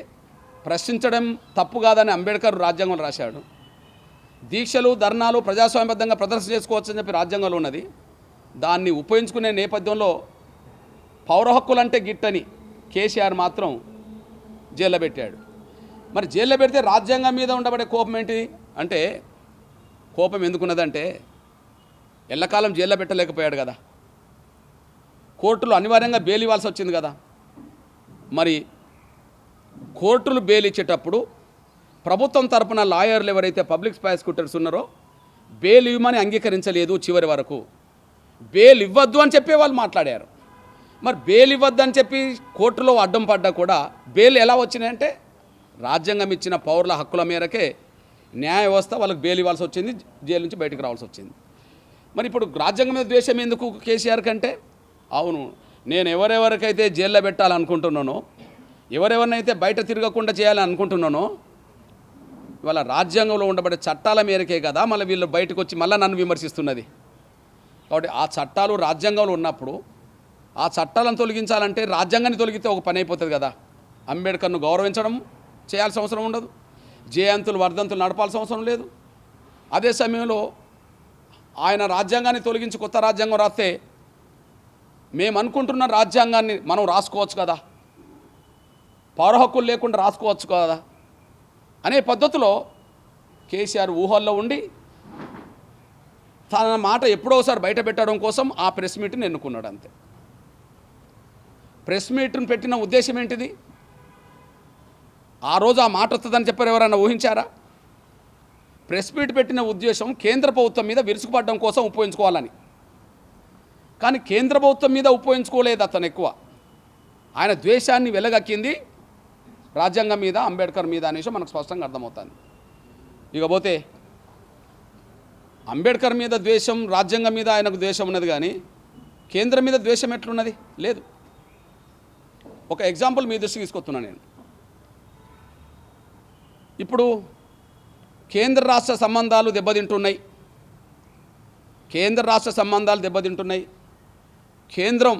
ప్రశ్నించడం తప్పు కాదని అంబేద్కర్ రాజ్యాంగంలో రాశాడు. దీక్షలు, ధర్నాలు ప్రజాస్వామ్యబద్ధంగా ప్రదర్శన చేసుకోవచ్చని చెప్పి రాజ్యాంగంలో ఉన్నది. దాన్ని ఉపయోగించుకునే నేపథ్యంలో పౌర హక్కులంటే గిట్టని కేసీఆర్ మాత్రం జైల్లో పెట్టాడు. మరి జైల్లో పెడితే రాజ్యాంగం మీద ఉండబడే కోపం ఏంటి అంటే, కోపం ఎందుకున్నదంటే ఎల్లకాలం జైల్లో పెట్టలేకపోయాడు కదా, కోర్టులు అనివార్యంగా బెయిల్ ఇవ్వాల్సి వచ్చింది కదా. మరి కోర్టులు బెయిల్ ఇచ్చేటప్పుడు ప్రభుత్వం తరపున లాయర్లు ఎవరైతే పబ్లిక్ ప్రాసిక్యూటర్స్ ఉన్నారో బెయిల్ ఇవ్వమని అంగీకరించలేదు. చివరి వరకు బెయిల్ ఇవ్వద్దు అని చెప్పి వాళ్ళు మాట్లాడారు. మరి బెయిల్ ఇవ్వద్దని చెప్పి కోర్టులో అడ్డం పడ్డా కూడా బెయిల్ ఎలా వచ్చినాయంటే రాజ్యాంగం ఇచ్చిన పౌరుల హక్కుల మేరకే న్యాయ వ్యవస్థ వాళ్ళకి బెయిల్ ఇవ్వాల్సి వచ్చింది, జైలు నుంచి బయటకు రావాల్సి వచ్చింది. మరి ఇప్పుడు రాజ్యాంగం మీద ద్వేషం ఎందుకు కేసీఆర్ కంటే? అవును, నేను ఎవరెవరికైతే జైల్లో పెట్టాలనుకుంటున్నానో, ఎవరెవరినైతే బయట తిరగకుండా చేయాలని అనుకుంటున్నానో, ఇవాళ రాజ్యాంగంలో ఉండబడే చట్టాల మేరకే కదా మళ్ళీ వీళ్ళు బయటకు వచ్చి మళ్ళీ నన్ను విమర్శిస్తున్నది. కాబట్టి ఆ చట్టాలు రాజ్యాంగంలో ఉన్నప్పుడు ఆ చట్టాలను తొలగించాలంటే రాజ్యాంగాన్ని తొలగితే ఒక పని అయిపోతుంది కదా. అంబేద్కర్ను గౌరవించడం చేయాల్సిన అవసరం ఉండదు, జయంతులు వర్ధంతులు నడపాల్సిన అవసరం లేదు. అదే సమయంలో ఆయన రాజ్యాంగాన్ని తొలగించి కొత్త రాజ్యాంగం రాస్తే మేము అనుకుంటున్న రాజ్యాంగాన్ని మనం రాసుకోవచ్చు కదా, పౌర హక్కులు లేకుండా రాసుకోవచ్చు కదా అనే పద్ధతిలో కేసీఆర్ ఊహల్లో ఉండి తన మాట ఎప్పుడోసారి బయట పెట్టడం కోసం ఆ ప్రెస్ మీట్ని ఎన్నుకున్నాడు. అంతే. ప్రెస్ మీట్ని పెట్టిన ఉద్దేశం ఏంటిది? ఆ రోజు ఆ మాట వస్తుందని చెప్పారు, ఎవరైనా ఊహించారా? ప్రెస్ మీట్ పెట్టిన ఉద్దేశం కేంద్ర ప్రభుత్వం మీద విరుచుకుపడడం కోసం ఉపయోగించుకోవాలని. కానీ కేంద్ర ప్రభుత్వం మీద ఉపయోగించుకోలేదు అతను. ఎక్కువ ఆయన ద్వేషాన్ని వెలగక్కింది రాజ్యాంగం మీద, అంబేద్కర్ మీద అనేసి మనకు స్పష్టంగా అర్థమవుతుంది. ఇకపోతే అంబేద్కర్ మీద ద్వేషం, రాజ్యాంగం మీద ఆయనకు ద్వేషం ఉన్నది కానీ కేంద్రం మీద ద్వేషం ఎట్లున్నది? లేదు. ఒక ఎగ్జాంపుల్ మీ దృష్టికి తీసుకొస్తున్నాను నేను. ఇప్పుడు కేంద్ర రాష్ట్ర సంబంధాలు దెబ్బతింటున్నాయి. కేంద్రం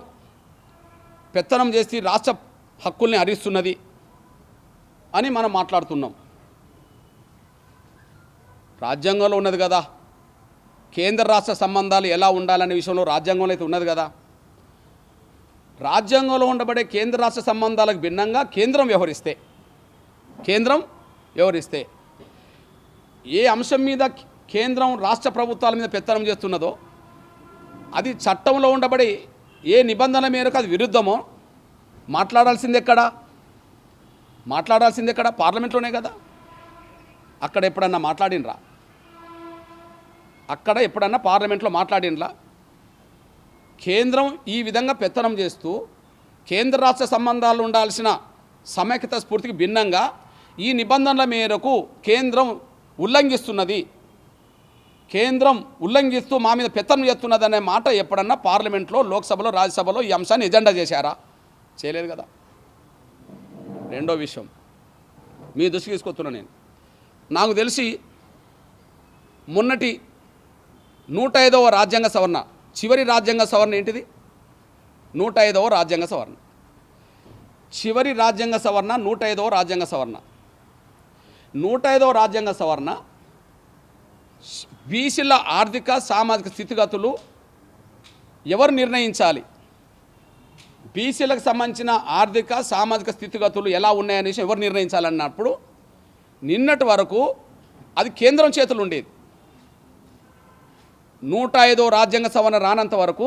పెత్తనం చేసి రాష్ట్ర హక్కుల్ని హరిస్తున్నది అని మనం మాట్లాడుతున్నాం. రాజ్యాంగంలో ఉన్నది కదా, కేంద్ర రాష్ట్ర సంబంధాలు ఎలా ఉండాలనే విషయంలో రాజ్యాంగంలో అయితే ఉన్నది కదా. రాజ్యాంగంలో ఉండబడే కేంద్ర రాష్ట్ర సంబంధాలకు భిన్నంగా కేంద్రం వ్యవహరిస్తే ఏ అంశం మీద కేంద్రం రాష్ట్ర ప్రభుత్వాల మీద పెత్తనం చేస్తున్నదో అది చట్టంలో ఉండబడి ఏ నిబంధనల మేరకు అది విరుద్ధమో మాట్లాడాల్సింది ఎక్కడ? పార్లమెంట్లోనే కదా. అక్కడ ఎప్పుడన్నా పార్లమెంట్లో మాట్లాడినరా? కేంద్రం ఈ విధంగా పెత్తనం చేస్తూ కేంద్ర రాష్ట్ర సంబంధాలు ఉండాల్సిన సమైక్యత స్ఫూర్తికి భిన్నంగా ఈ నిబంధనల మేరకు కేంద్రం ఉల్లంఘిస్తూ మా మీద పెత్తనం చేస్తున్నది అనే మాట ఎప్పుడన్నా పార్లమెంట్లో, లోక్సభలో, రాజ్యసభలో ఈ అంశాన్ని ఎజెండా చేశారా? చేయలేదు కదా. రెండో విషయం మీ దృష్టికి తీసుకొస్తున్నా నేను. నాకు తెలిసి మొన్నటి 105వ రాజ్యాంగ సవరణ, చివరి రాజ్యాంగ సవరణ ఏంటిది? 105వ రాజ్యాంగ సవరణ, చివరి రాజ్యాంగ సవరణ 105వ రాజ్యాంగ సవరణ. 105వ రాజ్యాంగ సవరణ బీసీల ఆర్థిక సామాజిక స్థితిగతులు ఎవరు నిర్ణయించాలి, బీసీలకు సంబంధించిన ఆర్థిక సామాజిక స్థితిగతులు ఎలా ఉన్నాయనేసి ఎవరు నిర్ణయించాలన్నప్పుడు నిన్నటి వరకు అది కేంద్రం చేతులు ఉండేది. 105వ రాజ్యాంగ సవరణ రానంత వరకు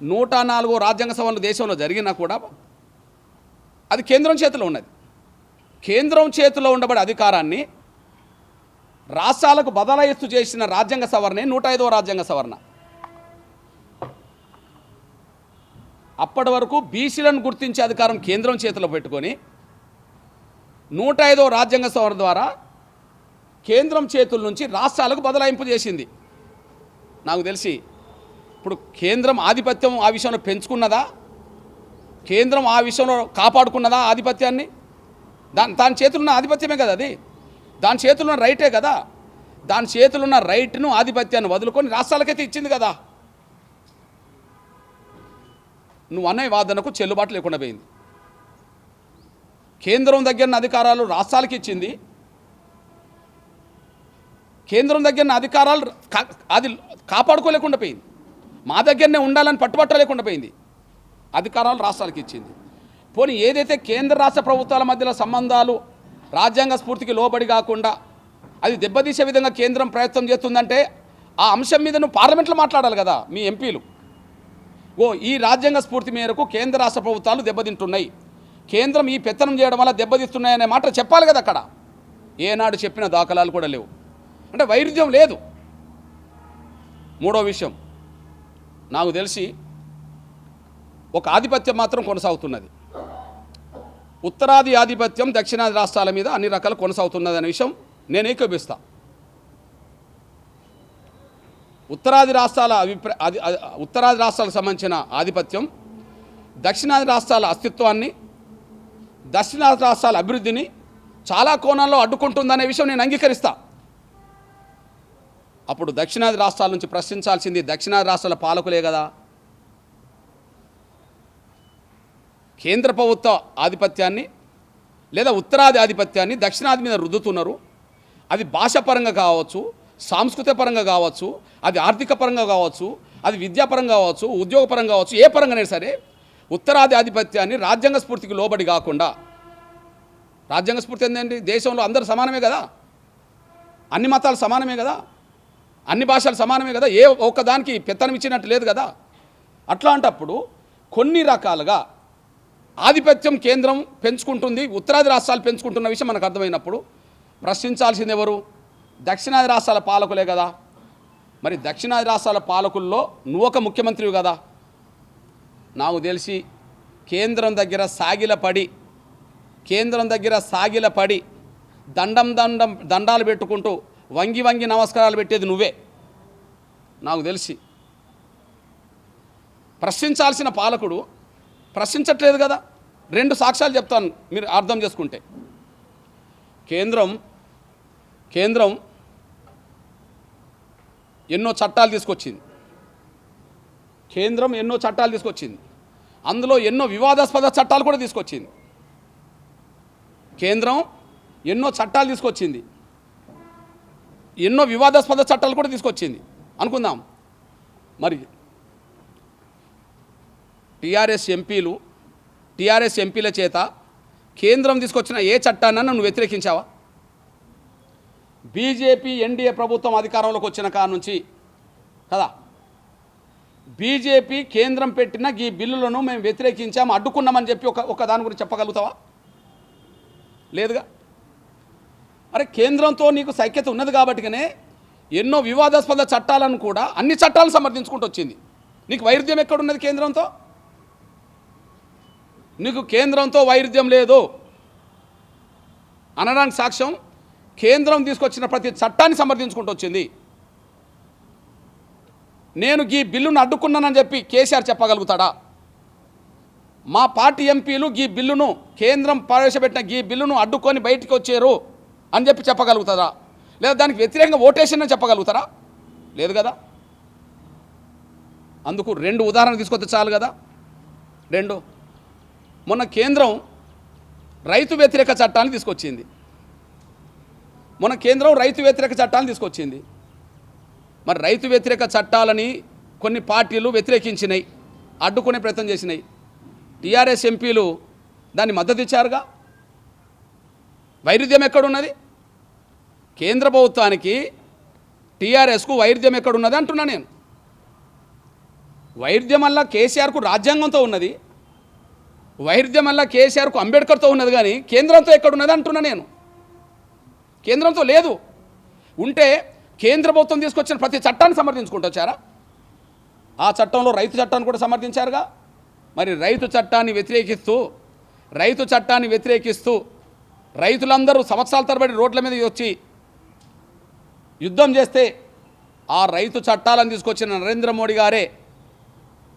104వ రాజ్యాంగ సవరణ దేశంలో జరిగినా కూడా అది కేంద్రం చేతిలో ఉన్నది. కేంద్రం చేతిలో ఉండబడే అధికారాన్ని రాష్ట్రాలకు బదలాయిస్తూ చేసిన రాజ్యాంగ సవరణే 105వ రాజ్యాంగ సవరణ. అప్పటి వరకు బీసీలను గుర్తించే అధికారం కేంద్రం చేతిలో పెట్టుకొని 105వ రాజ్యాంగ సవరణ ద్వారా కేంద్రం చేతుల నుంచి రాష్ట్రాలకు బదలాయింపు చేసింది. నాకు తెలిసి ఇప్పుడు కేంద్రం ఆధిపత్యం ఆ విషయంలో పెంచుకున్నదా, కేంద్రం ఆ విషయంలో కాపాడుకున్నదా ఆధిపత్యాన్ని? దాని చేతులు ఉన్న ఆధిపత్యమే కదా అది, దాని చేతులు ఉన్న రైటే కదా. దాని చేతులు ఉన్న రైట్ను ఆధిపత్యాన్ని వదులుకొని రాష్ట్రాలకైతే ఇచ్చింది కదా. నువ్వు అనే వాదనకు చెల్లుబాటు లేకుండా పోయింది. కేంద్రం దగ్గర అధికారాలు రాష్ట్రాలకి ఇచ్చింది, కేంద్రం దగ్గర అధికారాలు అది కాపాడుకోలేకుండా పోయింది. మా దగ్గరనే ఉండాలని పట్టుబట్టలేకుండా పోయింది, అధికారాలు రాష్ట్రాలకు ఇచ్చింది. పోనీ ఏదైతే కేంద్ర రాష్ట్ర ప్రభుత్వాల మధ్యలో సంబంధాలు రాజ్యాంగ స్ఫూర్తికి లోబడి కాకుండా అది దెబ్బతీసే విధంగా కేంద్రం ప్రయత్నం చేస్తుందంటే ఆ అంశం మీద నువ్వు పార్లమెంట్లో మాట్లాడాలి కదా. మీ ఎంపీలు ఈ రాజ్యాంగ స్ఫూర్తి మేరకు కేంద్ర రాష్ట్ర ప్రభుత్వాలు దెబ్బతింటున్నాయి, కేంద్రం ఈ పెత్తనం చేయడం వల్ల దెబ్బతీస్తున్నాయనే మాట చెప్పాలి కదా. అక్కడ ఏనాడు చెప్పిన దాఖలాలు కూడా లేవు. అంటే వైరుధ్యం లేదు. మూడో విషయం, నాకు తెలిసి ఒక ఆధిపత్యం మాత్రం కొనసాగుతున్నది. ఉత్తరాది ఆధిపత్యం దక్షిణాది రాష్ట్రాల మీద అన్ని రకాలు కొనసాగుతున్నది అనే విషయం నేను ఏకీభవిస్తా. ఉత్తరాది రాష్ట్రాలకు సంబంధించిన ఆధిపత్యం దక్షిణాది రాష్ట్రాల అస్తిత్వాన్ని, దక్షిణాది రాష్ట్రాల అభివృద్ధిని చాలా కోణాల్లో అడ్డుకుంటుందనే విషయం నేను అంగీకరిస్తా. అప్పుడు దక్షిణాది రాష్ట్రాల నుంచి ప్రశ్నించాల్సింది దక్షిణాది రాష్ట్రాల పాలకులే కదా. కేంద్ర ప్రభుత్వ ఆధిపత్యాన్ని లేదా ఉత్తరాది ఆధిపత్యాన్ని దక్షిణాది మీద రుద్దుతున్నారు. అది భాషాపరంగా కావచ్చు, సాంస్కృతిక పరంగా కావచ్చు, అది ఆర్థిక పరంగా కావచ్చు, అది విద్యాపరంగా కావచ్చు, ఉద్యోగపరంగా కావచ్చు, ఏ పరంగానే సరే ఉత్తరాది ఆధిపత్యాన్ని రాజ్యాంగ స్ఫూర్తికి లోబడి కాకుండా, రాజ్యాంగ స్ఫూర్తి ఏంటండి, దేశంలో అందరూ సమానమే కదా, అన్ని మతాలు సమానమే కదా, అన్ని భాషలు సమానమే కదా, ఏ ఒక్కదానికి పెత్తనం ఇచ్చినట్టు లేదు కదా. అట్లాంటప్పుడు కొన్ని రకాలుగా ఆధిపత్యం కేంద్రం పెంచుకుంటుంది, ఉత్తరాది రాష్ట్రాలు పెంచుకుంటున్న విషయం మనకు అర్థమైనప్పుడు ప్రశ్నించాల్సింది ఎవరు? దక్షిణాది రాష్ట్రాల పాలకులే కదా. మరి దక్షిణాది రాష్ట్రాల పాలకుల్లో నువ్వు ఒక ముఖ్యమంత్రివి కదా. నాకు తెలిసి కేంద్రం దగ్గర సాగిలపడి దండాలు పెట్టుకుంటూ వంగి నమస్కారాలు పెట్టేది నువ్వే. నాకు తెలిసి ప్రశ్నించాల్సిన పాలకుడు ప్రశ్నించట్లేదు కదా. 2 సాక్ష్యాలు చెప్తాను మీరు అర్థం చేసుకుంటే. కేంద్రం ఎన్నో చట్టాలు తీసుకొచ్చింది. అందులో ఎన్నో వివాదాస్పద చట్టాలు కూడా తీసుకొచ్చింది. కేంద్రం ఎన్నో చట్టాలు తీసుకొచ్చింది, ఎన్నో వివాదాస్పద చట్టాలు కూడా తీసుకొచ్చింది అనుకుందాం. మరి టీఆర్ఎస్ ఎంపీల చేత కేంద్రం తీసుకొచ్చిన ఏ చట్టాన్నైనా నువ్వు వ్యతిరేకించావా? బీజేపీ ఎన్డీఏ ప్రభుత్వం అధికారంలోకి వచ్చిన కాడ నుంచి కదా, బీజేపీ కేంద్రం పెట్టిన ఈ బిల్లులను మేము వ్యతిరేకించాము, అడ్డుకున్నామని చెప్పి ఒక దాని గురించి చెప్పగలుగుతావా? లేదుగా. అరే కేంద్రంతో నీకు సఖ్యత ఉన్నది కాబట్టినే ఎన్నో వివాదాస్పద చట్టాలను కూడా అన్ని చట్టాలను సమర్థించుకుంటూ వచ్చింది. నీకు వైరుధ్యం ఎక్కడున్నది కేంద్రంతో? నీకు కేంద్రంతో వైరుధ్యం లేదు అనడానికి సాక్ష్యం కేంద్రం తీసుకొచ్చిన ప్రతి చట్టాన్ని సమర్థించుకుంటూ వచ్చింది. నేను ఈ బిల్లును అడ్డుకున్నానని చెప్పి కేసీఆర్ చెప్పగలుగుతాడా? మా పార్టీ ఎంపీలు ఈ బిల్లును, కేంద్రం ప్రవేశపెట్టిన ఈ బిల్లును అడ్డుకొని బయటికి వచ్చారు అని చెప్పి చెప్పగలుగుతారా? లేదా దానికి వ్యతిరేకంగా ఓటేషన్ చెప్పగలుగుతారా? లేదు కదా. అందుకు 2 ఉదాహరణలు తీసుకొస్తే చాలు కదా. 2, మొన్న కేంద్రం రైతు వ్యతిరేక చట్టాన్ని తీసుకొచ్చింది. మరి రైతు వ్యతిరేక చట్టాలని కొన్ని పార్టీలు వ్యతిరేకించినాయి, అడ్డుకునే ప్రయత్నం చేసినాయి. టీఆర్ఎస్ ఎంపీలు దాన్ని మద్దతు ఇచ్చారుగా. వైరుధ్యం ఎక్కడున్నది? కేంద్ర ప్రభుత్వానికి టీఆర్ఎస్కు వైరుధ్యం ఎక్కడున్నది అంటున్నా నేను. వైరుధ్యం వల్ల కేసీఆర్కు రాజ్యాంగంతో ఉన్నది, వైరుధ్యం వల్ల కేసీఆర్కు అంబేద్కర్తో ఉన్నది, కానీ కేంద్రంతో ఎక్కడున్నది అంటున్నా నేను. కేంద్రంతో లేదు. ఉంటే కేంద్ర ప్రభుత్వం తీసుకొచ్చిన ప్రతి చట్టాన్ని సమర్థించుకుంటూ వచ్చారా? ఆ చట్టంలో రైతు చట్టాన్ని కూడా సమర్థించారుగా. మరి రైతు చట్టాన్ని వ్యతిరేకిస్తూ రైతులందరూ సంవత్సరాల తరబడి రోడ్ల మీద వచ్చి యుద్ధం చేస్తే ఆ రైతు చట్టాలను తీసుకొచ్చిన నరేంద్ర మోడీ గారే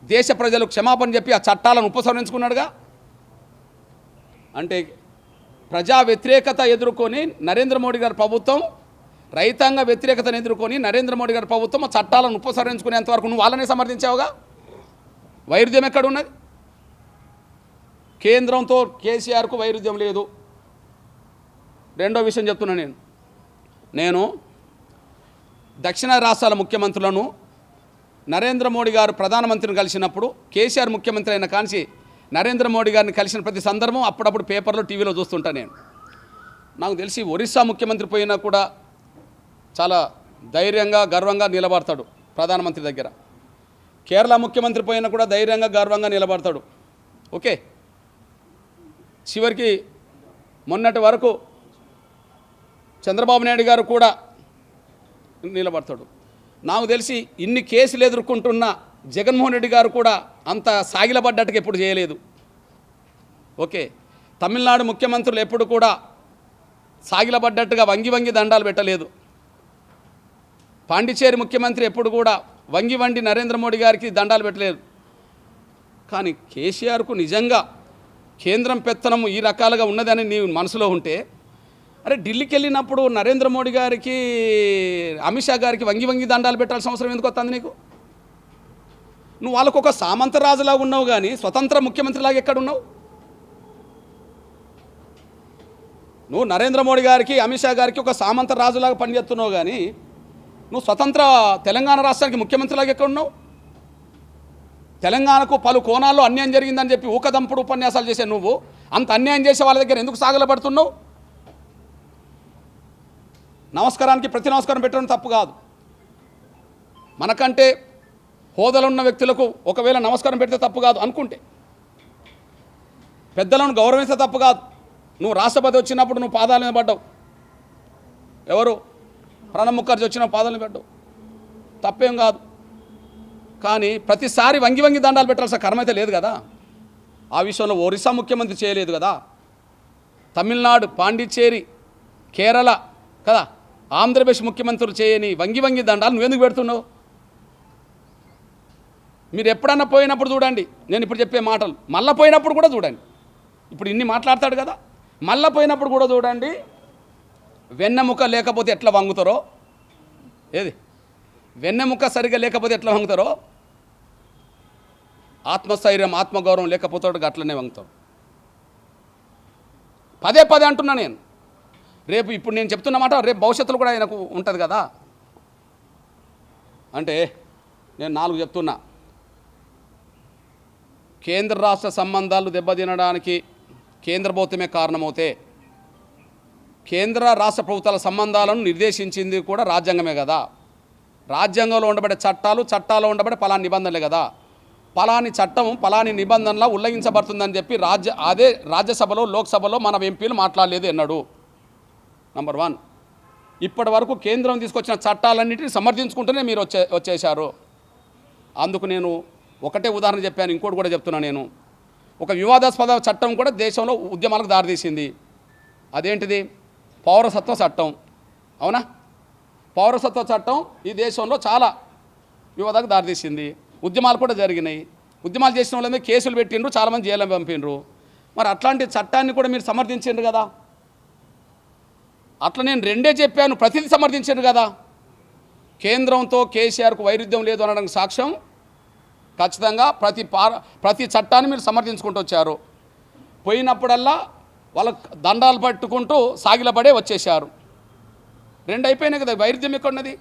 దేశ ప్రజలు క్షమాపణ చెప్పి ఆ చట్టాలను ఉపసంహరించుకున్నాడుగా. అంటే ప్రజా వ్యతిరేకత ఎదుర్కొని నరేంద్ర మోడీ గారి ప్రభుత్వం, రైతాంగ వ్యతిరేకతను ఎదుర్కొని నరేంద్ర మోడీ గారి ప్రభుత్వం ఆ చట్టాలను ఉపసంహరించుకునేంతవరకు నువ్వు వాళ్ళనే సమర్థించావుగా. వైరుధ్యం ఎక్కడున్నది? కేంద్రంతో కేసీఆర్కు వైరుధ్యం లేదు. రెండో విషయం చెప్తున్నా నేను దక్షిణ రాష్ట్రాల ముఖ్యమంత్రులను నరేంద్ర మోడీ గారు ప్రధానమంత్రిని కలిసినప్పుడు కేసీఆర్ ముఖ్యమంత్రి అయిన కాంచి నరేంద్ర మోడీ గారిని కలిసిన ప్రతి సందర్భం అప్పుడప్పుడు పేపర్లో టీవీలో చూస్తుంటా నేను. నాకు తెలిసి ఒరిస్సా ముఖ్యమంత్రి పోయినా కూడా చాలా ధైర్యంగా గర్వంగా నిలబడతాడు ప్రధానమంత్రి దగ్గర. కేరళ ముఖ్యమంత్రి పోయినా కూడా ధైర్యంగా గర్వంగా నిలబడతాడు. ఓకే, చివరికి మొన్నటి వరకు చంద్రబాబు నాయుడు గారు కూడా నిలబడతాడు. నాకు తెలిసి ఇన్ని కేసులు ఎదుర్కొంటున్న జగన్మోహన్ రెడ్డి గారు కూడా అంత సాగిలపడ్డట్టుగా ఎప్పుడు చేయలేదు. ఓకే, తమిళనాడు ముఖ్యమంత్రులు ఎప్పుడు కూడా సాగిలపడ్డట్టుగా వంగి దండాలు పెట్టలేదు. పాండిచేరి ముఖ్యమంత్రి ఎప్పుడు కూడా వంగి నరేంద్ర మోడీ గారికి దండాలు పెట్టలేదు. కానీ కేసీఆర్కు నిజంగా కేంద్రం పెత్తనం ఈ రకాలుగా ఉన్నదని నీ మనసులో ఉంటే, అరే ఢిల్లీకి వెళ్ళినప్పుడు నరేంద్ర మోడీ గారికి అమిత్ షా గారికి వంగి దండాలు పెట్టాల్సిన అవసరం ఎందుకు వస్తుంది నీకు? నువ్వు వాళ్ళకు ఒక సామంతరాజులాగా ఉన్నావు, కానీ స్వతంత్ర ముఖ్యమంత్రిలాగా ఎక్కడున్నావు? నువ్వు నరేంద్ర మోడీ గారికి అమిత్ షా గారికి ఒక సామంత రాజులాగా పనిచేస్తున్నావు, కానీ నువ్వు స్వతంత్ర తెలంగాణ రాష్ట్రానికి ముఖ్యమంత్రిలాగా ఎక్కడున్నావు? తెలంగాణకు పలు కోణాల్లో అన్యాయం జరిగిందని చెప్పి ఊకదంపుడు ఉపన్యాసాలు చేసే నువ్వు అంత అన్యాయం చేసే వాళ్ళ దగ్గర ఎందుకు సాగలపడుతున్నావు? నమస్కారానికి ప్రతి నమస్కారం పెట్టడం తప్పు కాదు. మనకంటే హోదాలో ఉన్న వ్యక్తులకు ఒకవేళ నమస్కారం పెడితే తప్పు కాదు అనుకుంటే, పెద్దలను గౌరవిస్తే తప్పు కాదు. నువ్వు రాష్ట్రపతి వచ్చినప్పుడు నువ్వు పాదాల మీద పడ్డావు, ఎవరు ప్రణబ్ ముఖర్జీ వచ్చిన పాదాల మీద పడ్డావు, తప్పేం కాదు. కానీ ప్రతిసారి వంగి దండాలు పెట్టాల్సిన కర్మ అయితే లేదు కదా. ఆ విషయంలో ఒరిస్సా ముఖ్యమంత్రి చేయలేదు కదా, తమిళనాడు, పాండిచ్చేరి, కేరళ కదా, ఆంధ్రప్రదేశ్ ముఖ్యమంత్రులు చేయని వంగి దండాలు నువ్వెందుకు పెడుతున్నావు? మీరు ఎప్పుడన్నా పోయినప్పుడు చూడండి, నేను ఇప్పుడు చెప్పే మాటలు మళ్ళీ పోయినప్పుడు కూడా చూడండి. ఇప్పుడు ఇన్ని మాట్లాడతాడు కదా, మళ్ళీ పోయినప్పుడు కూడా చూడండి. వెన్నెముక లేకపోతే ఎట్లా వంగుతారో, ఏది వెన్నెముక సరిగా లేకపోతే ఎట్లా వంగుతారో, ఆత్మస్థైర్యం ఆత్మగౌరవం లేకపోతే అట్లనే వంగుతారు. పదే అంటున్నా నేను. రేపు ఇప్పుడు నేను చెప్తున్నమాట రేపు భవిష్యత్తులో కూడా ఆయనకు ఉంటుంది కదా. అంటే నేను 4 చెప్తున్నా. కేంద్ర రాష్ట్ర సంబంధాలు దెబ్బతినడానికి కేంద్ర ప్రభుత్వమే కారణమవుతే, కేంద్ర రాష్ట్ర ప్రభుత్వాల సంబంధాలను నిర్దేశించింది కూడా రాజ్యాంగమే కదా. రాజ్యాంగంలో ఉండబడే చట్టాల్లో ఉండబడే పలాని నిబంధనలే కదా. పలాని చట్టం పలాని నిబంధనలా ఉల్లంఘించబడుతుందని చెప్పి రాజ్యసభలో లోక్సభలో మన ఎంపీలు మాట్లాడలేదు అన్నాడు. నంబర్ 1. ఇప్పటి వరకు కేంద్రం తీసుకొచ్చిన చట్టాలన్నింటినీ సమర్థించుకుంటూనే మీరు వచ్చేశారు. అందుకు నేను ఒకటే ఉదాహరణ చెప్పాను, ఇంకోటి కూడా చెప్తున్నా నేను. ఒక వివాదాస్పద చట్టం కూడా దేశంలో ఉద్యమాలకు దారితీసింది. అదేంటిది? పౌరసత్వ చట్టం. అవునా? పౌరసత్వ చట్టం ఈ దేశంలో చాలా వివాదాలకు దారితీసింది. ఉద్యమాలు కూడా జరిగినాయి. ఉద్యమాలు చేసిన వాళ్ళ మీద కేసులు పెట్టిండ్రు, చాలామంది జైలు పంపిండ్రు. మరి అట్లాంటి చట్టాన్ని కూడా మీరు సమర్థించిండ్రు కదా. అట్లా నేను 2 చెప్పాను, ప్రతిదీ సమర్థించారు కదా. కేంద్రంతో కేసీఆర్కు వైరుధ్యం లేదు అనడానికి సాక్ష్యం ఖచ్చితంగా ప్రతి చట్టాన్ని మీరు సమర్థించుకుంటూ వచ్చారు. పోయినప్పుడల్లా వాళ్ళ దండాలు పట్టుకుంటూ సాగిలపడే వచ్చేశారు. 2 అయిపోయినాయి కదా, వైరుధ్యం ఎక్కడున్నది?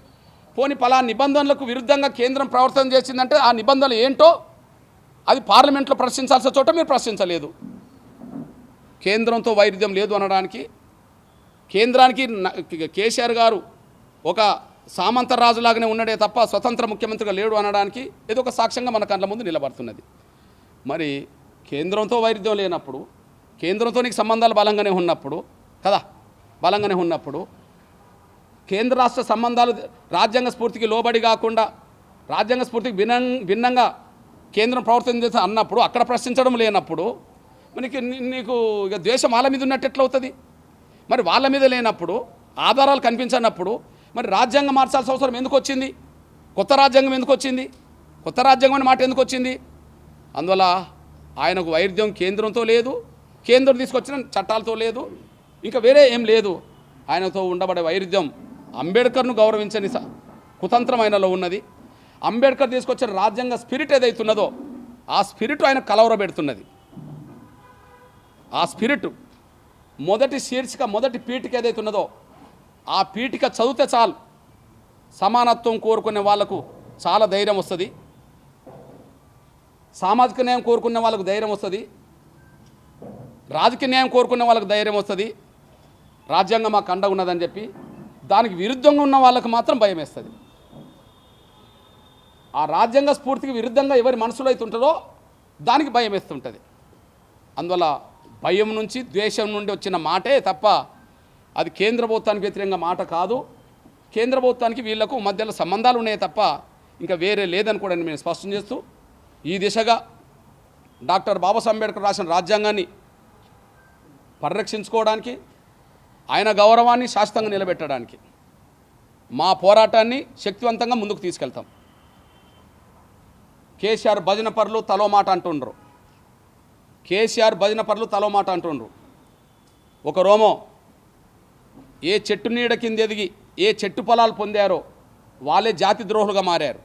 పోని పలా నిబంధనలకు విరుద్ధంగా కేంద్రం ప్రవర్తన చేసిందంటే ఆ నిబంధనలు ఏంటో అది పార్లమెంట్లో ప్రశ్నించాల్సిన చోట మీరు ప్రశ్నించలేదు. కేంద్రంతో వైరుధ్యం లేదు అనడానికి కేంద్రానికి కేసీఆర్ గారు ఒక సామంత రాజులాగానే ఉన్నాడే తప్ప స్వతంత్ర ముఖ్యమంత్రిగా లేడు అనడానికి ఏదో ఒక సాక్ష్యంగా మన కళ్ళ ముందు నిలబడుతున్నది. మరి కేంద్రంతో వైరుధ్యం లేనప్పుడు, కేంద్రంతో నీకు సంబంధాలు బలంగానే ఉన్నప్పుడు కదా, బలంగానే ఉన్నప్పుడు కేంద్ర రాష్ట్ర సంబంధాలు రాజ్యాంగ స్ఫూర్తికి లోబడి కాకుండా రాజ్యాంగ స్ఫూర్తికి భిన్నంగా కేంద్రం ప్రవర్తన చేస్తా అన్నప్పుడు అక్కడ ప్రశ్నించడం లేనప్పుడు మనకి నీకు ఇక ద్వేషం వాళ్ళ మీద ఉన్నట్టు ఎట్లా అవుతుంది? మరి వాళ్ళ మీద లేనప్పుడు, ఆధారాలు కనిపించనప్పుడు మరి రాజ్యాంగం మార్చాల్సిన అవసరం ఎందుకు వచ్చింది? కొత్త రాజ్యాంగం ఎందుకు వచ్చింది? కొత్త రాజ్యాంగం అనే మాట ఎందుకు వచ్చింది? అందువల్ల ఆయనకు వైరుధ్యం కేంద్రంతో లేదు, కేంద్రం తీసుకొచ్చిన చట్టాలతో లేదు, ఇంకా వేరే ఏం లేదు. ఆయనతో ఉండబడే వైరుధ్యం అంబేద్కర్ను గౌరవించని కుతంత్రమైనలో ఉన్నది. అంబేద్కర్ తీసుకొచ్చిన రాజ్యాంగ స్పిరిట్ ఏదైతున్నదో ఆ స్పిరిట్ ఆయన కలవరబెడుతున్నది. ఆ స్పిరిట్ మొదటి శీర్షిక, మొదటి పీఠిక ఏదైతున్నదో ఆ పీఠిక చదివితే చాలు సమానత్వం కోరుకునే వాళ్లకు చాలా ధైర్యం వస్తుంది, సామాజిక న్యాయం కోరుకునే వాళ్ళకు ధైర్యం వస్తుంది, రాజకీయ న్యాయం కోరుకునే వాళ్ళకు ధైర్యం వస్తుంది. రాజ్యాంగం మాకు అండగా ఉన్నదని చెప్పి దానికి విరుద్ధంగా ఉన్న వాళ్ళకు మాత్రం భయం వేస్తుంది. ఆ రాజ్యాంగ స్ఫూర్తికి విరుద్ధంగా ఎవరి మనసులో అయితే ఉంటుందో దానికి భయం వేస్తుంటుంది. అందువల్ల భయం నుంచి, ద్వేషం నుండి వచ్చిన మాటే తప్ప అది కేంద్ర ప్రభుత్వానికి వ్యతిరేకంగా మాట కాదు. కేంద్ర ప్రభుత్వానికి వీళ్లకు మధ్యలో సంబంధాలు ఉన్నాయి తప్ప ఇంకా వేరే లేదని కూడా నేను స్పష్టం చేస్తూ ఈ దిశగా డాక్టర్ బాబాసాహెబ్ అంబేద్కర్ రాసిన రాజ్యాంగాన్ని పరిరక్షించుకోవడానికి, ఆయన గౌరవాన్ని శాశ్వతంగా నిలబెట్టడానికి మా పోరాటాన్ని శక్తివంతంగా ముందుకు తీసుకెళ్తాం. కేసీఆర్ భజన పరులు తలో మాట అంటుండ్రు. కేసీఆర్ భజన పరులు తలో మాట అంటుండ్రు. ఒక రోమో ఏ చెట్టు నీడ కింద ఎదిగి ఏ చెట్టు పొలాలు పొందారో వాళ్ళే జాతి ద్రోహులుగా మారారు.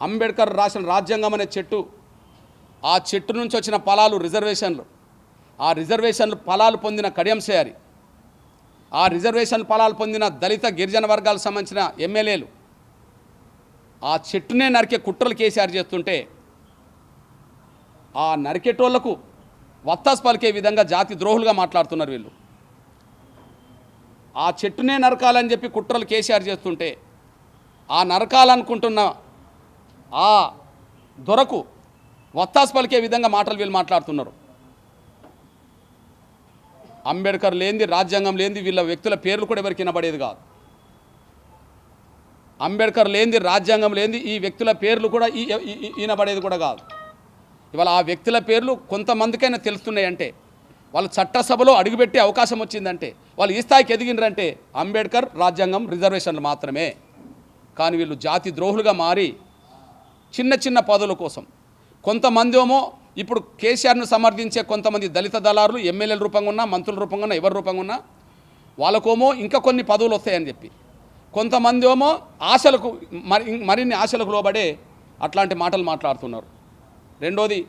అంబేద్కర్ రాసిన రాజ్యాంగం అనే చెట్టు, ఆ చెట్టు నుంచి వచ్చిన ఫలాలు రిజర్వేషన్లు, ఆ రిజర్వేషన్లు ఫలాలు పొందిన కడియంసేయారి, ఆ రిజర్వేషన్ ఫలాలు పొందిన దళిత గిరిజన వర్గాలకు సంబంధించిన ఎమ్మెల్యేలు ఆ చెట్టునే నరికే కుట్రలు కేసీఆర్ చేస్తుంటే ఆ నరికేటోళ్లకు వత్తాసు పలికే విధంగా జాతి ద్రోహులుగా మాట్లాడుతున్నారు వీళ్ళు. ఆ చెట్టునే నరకాలని చెప్పి కుట్రలు కేసీఆర్ చేస్తుంటే ఆ నరకాలనుకుంటున్న ఆ దొరకు వత్తాసు పలికే విధంగా మాటలు వీళ్ళు మాట్లాడుతున్నారు. అంబేద్కర్ లేనిది, రాజ్యాంగం లేనిది వీళ్ళ వ్యక్తుల పేర్లు కూడా ఎవరికి వినబడేది కాదు. అంబేద్కర్ లేనిది, రాజ్యాంగం లేనిది ఈ వ్యక్తుల పేర్లు కూడా వినబడేది కూడా కాదు. ఇవాళ ఆ వ్యక్తుల పేర్లు కొంతమందికైనా తెలుస్తున్నాయంటే, వాళ్ళు చట్టసభలో అడుగుపెట్టే అవకాశం వచ్చిందంటే, వాళ్ళు ఈ స్థాయికి ఎదిగినరంటే అంబేద్కర్, రాజ్యాంగం, రిజర్వేషన్లు మాత్రమే. కానీ వీళ్ళు జాతి ద్రోహులుగా మారి చిన్న చిన్న పదవుల కోసం కొంతమంది ఏమో ఇప్పుడు కేసీఆర్ను సమర్థించే కొంతమంది దళిత దళారులు ఎమ్మెల్యేల రూపంగా ఉన్నా, మంత్రుల రూపంగా ఉన్నా, ఎవరి రూపంగా ఉన్నా వాళ్ళకోమో ఇంకా కొన్ని పదవులు వస్తాయని చెప్పి, కొంతమంది ఏమో ఆశలకు మరిన్ని ఆశలకు లోబడే అట్లాంటి మాటలు మాట్లాడుతున్నారు. రెండోది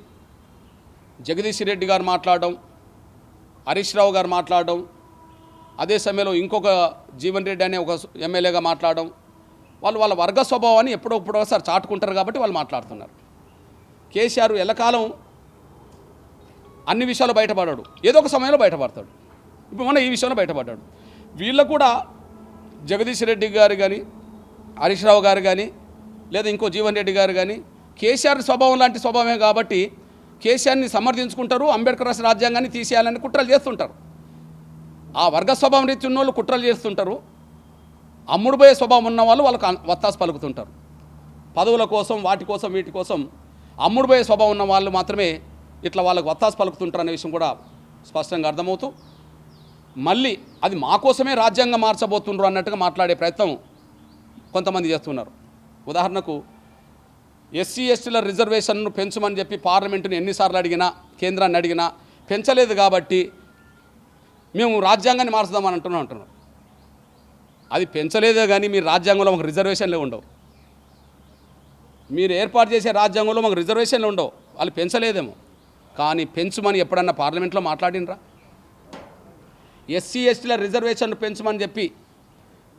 జగదీష్ రెడ్డి గారు మాట్లాడడం, హరీష్ రావు గారు మాట్లాడడం, అదే సమయంలో ఇంకొక జీవన్ రెడ్డి అనే ఒక ఎమ్మెల్యేగా మాట్లాడడం, వాళ్ళు వాళ్ళ వర్గ స్వభావాన్ని ఎప్పుడో ఒకసారి చాటుకుంటారు కాబట్టి వాళ్ళు మాట్లాడుతున్నారు. కేసీఆర్ ఎల్లకాలం అన్ని విషయాలు బయటపడాడు, ఏదో ఒక సమయంలో బయటపడతాడు. ఇప్పుడు మన ఈ విషయంలో బయటపడ్డాడు. వీళ్ళకు కూడా జగదీష్ రెడ్డి గారు కానీ, హరీష్ రావు గారు కానీ, లేదా ఇంకో జీవన్ రెడ్డి గారు కానీ కేసీఆర్ స్వభావం లాంటి స్వభావమే కాబట్టి కేసీఆర్ని సమర్థించుకుంటారు, అంబేద్కర్ రాసిన రాజ్యాంగాన్ని తీసేయాలని కుట్రలు చేస్తుంటారు. ఆ వర్గ స్వభావం రీతి ఉన్న వాళ్ళు కుట్రలు చేస్తుంటారు. అమ్ముడుపోయే స్వభావం ఉన్న వాళ్ళు వాళ్ళకు వత్తాసు పలుకుతుంటారు. పదవుల కోసం, వాటి కోసం, వీటి కోసం అమ్ముడుపోయే స్వభావం ఉన్న వాళ్ళు మాత్రమే ఇట్లా వాళ్ళకు వత్తాసు పలుకుతుంటారు అనే విషయం కూడా స్పష్టంగా అర్థమవుతూ, మళ్ళీ అది మా కోసమే రాజ్యాంగం మార్చబోతుండ్రు అన్నట్టుగా మాట్లాడే ప్రయత్నం కొంతమంది చేస్తున్నారు. ఉదాహరణకు ఎస్సీ ఎస్టీల రిజర్వేషన్ను పెంచమని చెప్పి పార్లమెంటుని ఎన్నిసార్లు అడిగినా, కేంద్రాన్ని అడిగినా పెంచలేదు కాబట్టి మేము రాజ్యాంగాన్ని మార్చుదామని అంటున్నాం. అది పెంచలేదే కానీ మీరు రాజ్యాంగంలో మాకు రిజర్వేషన్లే ఉండవు. మీరు ఏర్పాటు చేసే రాజ్యాంగంలో మాకు రిజర్వేషన్లు ఉండవు. వాళ్ళు పెంచలేదేమో, కానీ పెంచమని ఎప్పుడన్నా పార్లమెంట్లో మాట్లాడినరా? ఎస్సీ ఎస్టీల రిజర్వేషన్లు పెంచమని చెప్పి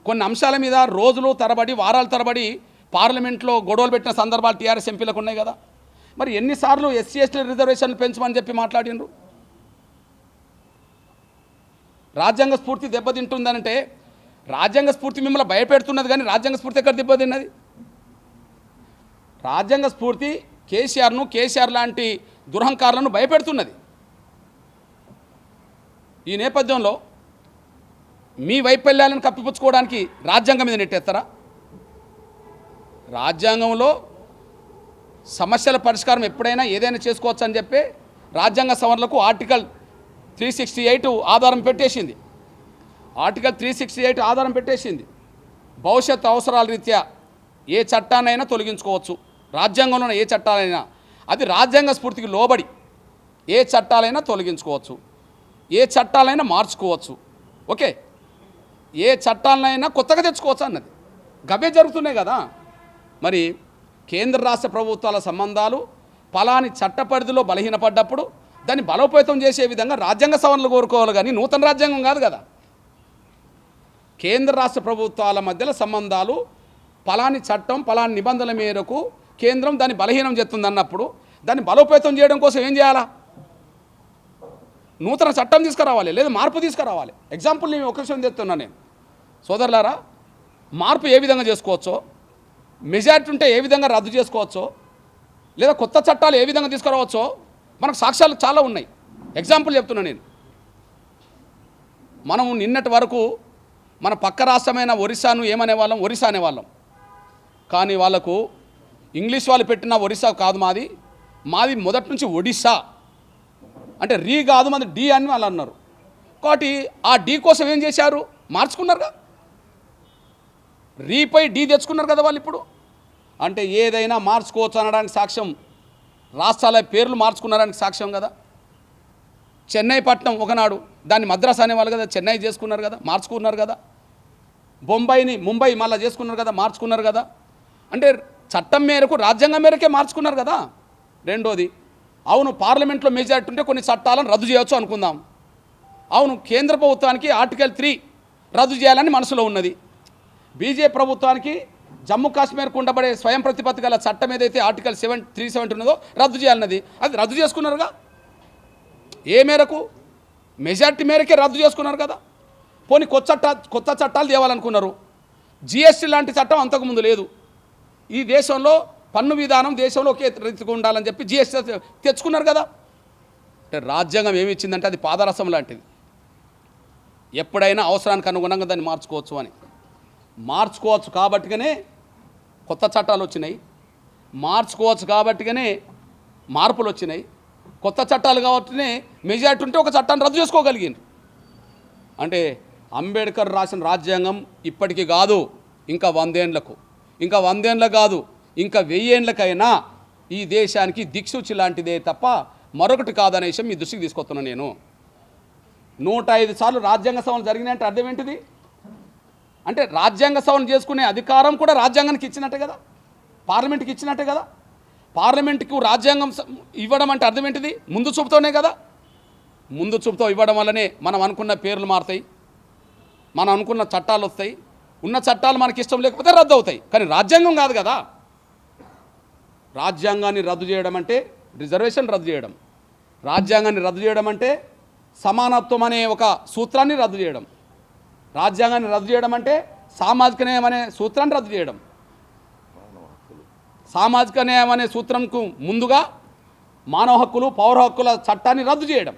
కొన్ని అంశాల మీద రోజులు తరబడి, వారాల తరబడి పార్లమెంట్లో గొడవలు పెట్టిన సందర్భాలు టీఆర్ఎస్ ఎంపీలకు ఉన్నాయి కదా. మరి ఎన్నిసార్లు ఎస్సీ ఎస్టీల రిజర్వేషన్లు పెంచమని చెప్పి మాట్లాడినరు? రాజ్యాంగ స్ఫూర్తి దెబ్బతింటుందనంటే రాజ్యాంగ స్ఫూర్తి మిమ్మల్ని భయపెడుతున్నది, కానీ రాజ్యాంగ స్ఫూర్తి ఎక్కడ దెబ్బతిన్నది? రాజ్యాంగ స్ఫూర్తి కేసీఆర్ లాంటి దురహంకారులను భయపెడుతున్నది. ఈ నేపథ్యంలో మీ వైఫల్యాలను కప్పిపుచ్చుకోవడానికి రాజ్యాంగం మీద నెట్టేస్తారా? రాజ్యాంగంలో సమస్యల పరిష్కారం ఎప్పుడైనా ఏదైనా చేసుకోవచ్చు అని చెప్పి రాజ్యాంగ సవరణలకు ఆర్టికల్ 368 ఆధారం పెట్టేసింది. ఆర్టికల్ 368 ఆధారం పెట్టేసింది. భవిష్యత్ అవసరాల రీత్యా ఏ చట్టాన్నైనా తొలగించుకోవచ్చు. రాజ్యాంగంలోనే ఏ చట్టాలైనా, అది రాజ్యాంగ స్ఫూర్తికి లోబడి ఏ చట్టాలైనా తొలగించుకోవచ్చు, ఏ చట్టాలైనా మార్చుకోవచ్చు. ఓకే, ఏ చట్టాలైనా కొత్తగా తెచ్చుకోవచ్చు అన్నది. గవే జరుగుతున్నాయి కదా. మరి కేంద్ర రాష్ట్ర ప్రభుత్వాల సంబంధాలు ఫలాని చట్ట పరిధిలో బలహీనపడ్డప్పుడు దాన్ని బలోపేతం చేసే విధంగా రాజ్యాంగ సవరణలు కోరుకోవాలి, కానీ నూతన రాజ్యాంగం కాదు కదా. కేంద్ర రాష్ట్ర ప్రభుత్వాల మధ్యలో సంబంధాలు ఫలాని చట్టం ఫలాని నిబంధనల మేరకు కేంద్రం దాన్ని బలహీనం చేస్తుంది అన్నప్పుడు దాన్ని బలోపేతం చేయడం కోసం ఏం చేయాలా? నూతన చట్టం తీసుకురావాలి, లేదా మార్పు తీసుకురావాలి. ఎగ్జాంపుల్ నేను ఒక విషయం చెప్తున్నాను నేను, సోదరులారా. మార్పు ఏ విధంగా చేసుకోవచ్చో, మెజారిటీ ఉంటే ఏ విధంగా రద్దు చేసుకోవచ్చో, లేదా కొత్త చట్టాలు ఏ విధంగా తీసుకురావచ్చో మనకు సాక్ష్యాలు చాలా ఉన్నాయి. ఎగ్జాంపుల్ చెప్తున్నాను నేను. మనము నిన్నటి వరకు మన పక్క రాష్ట్రమైన ఒరిస్సాను ఏమనేవాళ్ళం? ఒరిస్సా అనేవాళ్ళం. కానీ వాళ్ళకు ఇంగ్లీష్ వాళ్ళు పెట్టిన ఒరిస్సా కాదు మాది మొదటి నుంచి ఒడిస్సా. అంటే రీ కాదు, మాది డి అని వాళ్ళు అన్నారు. కాబట్టి ఆ డి కోసం ఏం చేశారు? మార్చుకున్నారుగా, రీపై డి తెచ్చుకున్నారు కదా వాళ్ళు ఇప్పుడు. అంటే ఏదైనా మార్చుకోవచ్చు అనడానికి సాక్ష్యం రాష్ట్రాల పేర్లు మార్చుకున్నారనికి సాక్ష్యం కదా. చెన్నై పట్నం ఒకనాడు దాన్ని మద్రాసు అనేవాళ్ళు కదా, చెన్నై చేసుకున్నారు కదా, మార్చుకున్నారు కదా. బొంబాయిని ముంబై మళ్ళీ చేసుకున్నారు కదా, మార్చుకున్నారు కదా. అంటే చట్టం మేరకు రాజ్యాంగం మేరకే మార్చుకున్నారు కదా. రెండోది, అవును పార్లమెంట్లో మెజారిటీ ఉంటే కొన్ని చట్టాలను రద్దు చేయవచ్చు అనుకుందాం. అవును కేంద్ర ప్రభుత్వానికి ఆర్టికల్ 3 రద్దు చేయాలని మనసులో ఉన్నది. బీజేపీ ప్రభుత్వానికి జమ్మూ కాశ్మీర్కు ఉండబడే స్వయం ప్రతిపత్తి గల చట్టం ఏదైతే ఆర్టికల్ 370 ఉన్నదో రద్దు చేయాలన్నది, అది రద్దు చేసుకున్నారుగా. ఏ మేరకు? మెజారిటీ మేరకే రద్దు చేసుకున్నారు కదా. పోనీ కొత్త చట్టాలు తేవాలనుకున్నారు. జిఎస్టీ లాంటి చట్టం అంతకుముందు లేదు. ఈ దేశంలో పన్ను విధానం దేశంలో ఒకే రీతిగా ఉండాలని చెప్పి జిఎస్టీ తెచ్చుకున్నారు కదా. అంటే రాజ్యాంగం ఏమి ఇచ్చిందంటే అది పాదరసం లాంటిది. ఎప్పుడైనా అవసరానికి అనుగుణంగా దాన్ని మార్చుకోవచ్చు అని. మార్చుకోవచ్చు కాబట్టిగానే కొత్త చట్టాలు వచ్చినాయి, మార్చుకోవచ్చు కాబట్టిగానే మార్పులు వచ్చినాయి. కొత్త చట్టాలు కాబట్టినే మెజారిటీ ఉంటే ఒక చట్టాన్ని రద్దు చేసుకోగలిగింది. అంటే అంబేద్కర్ రాసిన రాజ్యాంగం ఇప్పటికీ కాదు, ఇంకా 100 ఏళ్లకు, ఇంకా 100 ఏళ్ళకు కాదు, ఇంకా 1000 ఏళ్ళకైనా ఈ దేశానికి దిక్సూచి లాంటిదే తప్ప మరొకటి కాదనే విషయం మీ దృష్టికి తీసుకొస్తున్నాను నేను. 105 సార్లు రాజ్యాంగ సవరణ జరిగినాయంటే అర్థం ఏంటిది? అంటే రాజ్యాంగ సవరణ చేసుకునే అధికారం కూడా రాజ్యాంగానికి ఇచ్చినట్టే కదా, పార్లమెంట్కి ఇచ్చినట్టే కదా. పార్లమెంట్కు రాజ్యాంగం ఇవ్వడం అంటే అర్థం ఏంటిది? ముందు చూపుతోనే కదా. ముందు చూపుతో ఇవ్వడం వల్లనే మనం అనుకున్న పేర్లు మారుతాయి, మనం అనుకున్న చట్టాలు వస్తాయి. ఉన్న చట్టాలు మనకి ఇష్టం లేకపోతే రద్దు అవుతాయి. కానీ రాజ్యాంగం కాదు కదా. రాజ్యాంగాన్ని రద్దు చేయడం అంటే రిజర్వేషన్ రద్దు చేయడం, రాజ్యాంగాన్ని రద్దు చేయడం అంటే సమానత్వం అనే ఒక సూత్రాన్ని రద్దు చేయడం, రాజ్యాంగాన్ని రద్దు చేయడం అంటే సామాజిక న్యాయం అనే సూత్రాన్ని రద్దు చేయడం. సామాజిక న్యాయం అనే సూత్రంకు ముందుగా మానవ హక్కులు పౌర హక్కుల చట్టాన్ని రద్దు చేయడం.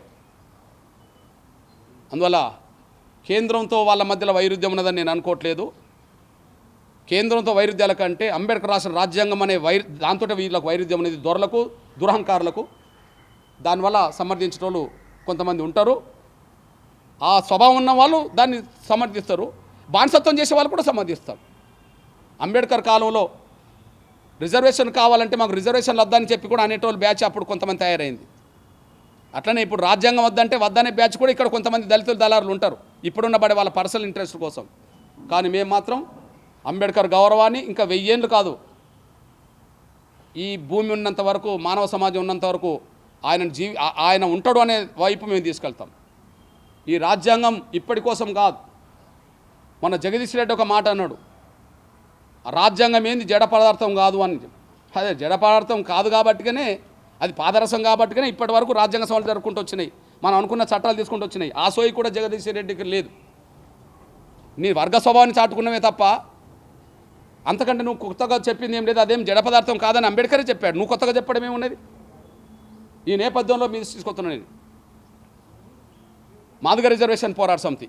అందువల్ల కేంద్రంతో వాళ్ళ మధ్యలో వైరుధ్యం ఉన్నదని నేను అనుకోవట్లేదు. కేంద్రంతో వైరుధ్యాల కంటే అంబేద్కర్ రాసిన రాజ్యాంగం అనే దాంతో వీళ్ళకు వైరుధ్యం అనేది దొరలకు దురహంకారులకు. దానివల్ల సమర్థించే వాళ్ళు కొంతమంది ఉంటారు. ఆ స్వభావం ఉన్న వాళ్ళు దాన్ని సమర్థిస్తారు, బానిసత్వం చేసే వాళ్ళు కూడా సమర్థిస్తారు. అంబేద్కర్ కాలంలో రిజర్వేషన్ కావాలంటే మాకు రిజర్వేషన్లు వద్దని చెప్పి కూడా అనేటోళ్ళు బ్యాచ్ అప్పుడు కొంతమంది తయారైంది. అట్లనే ఇప్పుడు రాజ్యాంగం వద్దంటే వద్దనే బ్యాచ్ కూడా ఇక్కడ కొంతమంది దళితుల దళారులు ఉంటారు, ఇప్పుడున్న బడే వాళ్ళ పర్సనల్ ఇంట్రెస్ట్ కోసం. కానీ మేము మాత్రం అంబేద్కర్ గౌరవాన్ని ఇంకా 1000 ఏళ్ళు కాదు, ఈ భూమి ఉన్నంత వరకు, మానవ సమాజం ఉన్నంత వరకు ఆయన ఉంటాడు అనే వైపు మేము తీసుకెళ్తాం. ఈ రాజ్యాంగం ఇప్పటి కోసం కాదు. మన జగదీష్ రెడ్డి ఒక మాట అన్నాడు, రాజ్యాంగం ఏంది జడ పదార్థం కాదు అని. అదే జడ పదార్థం కాదు కాబట్టిగానే, అది పాదరసం కాబట్టిగానే ఇప్పటి వరకు రాజ్యాంగ సవరణలు జరుపుకుంటూ వచ్చినాయి. మనం అనుకున్న చట్టాలు తీసుకుంటూ వచ్చినాయి. ఆ సోయి కూడా జగదీశ్ రెడ్డికి లేదు. నీ వర్గ స్వభావాన్ని చాటుకున్నవే తప్ప అంతకంటే నువ్వు కొత్తగా చెప్పింది ఏం లేదు. అదేం జడ పదార్థం కాదని అంబేద్కరే చెప్పాడు. నువ్వు కొత్తగా చెప్పడం ఏమున్నది? ఈ నేపథ్యంలో మీరు తీసుకొస్తున్నాను నేను మాదిగ రిజర్వేషన్ పోరాట సమితి,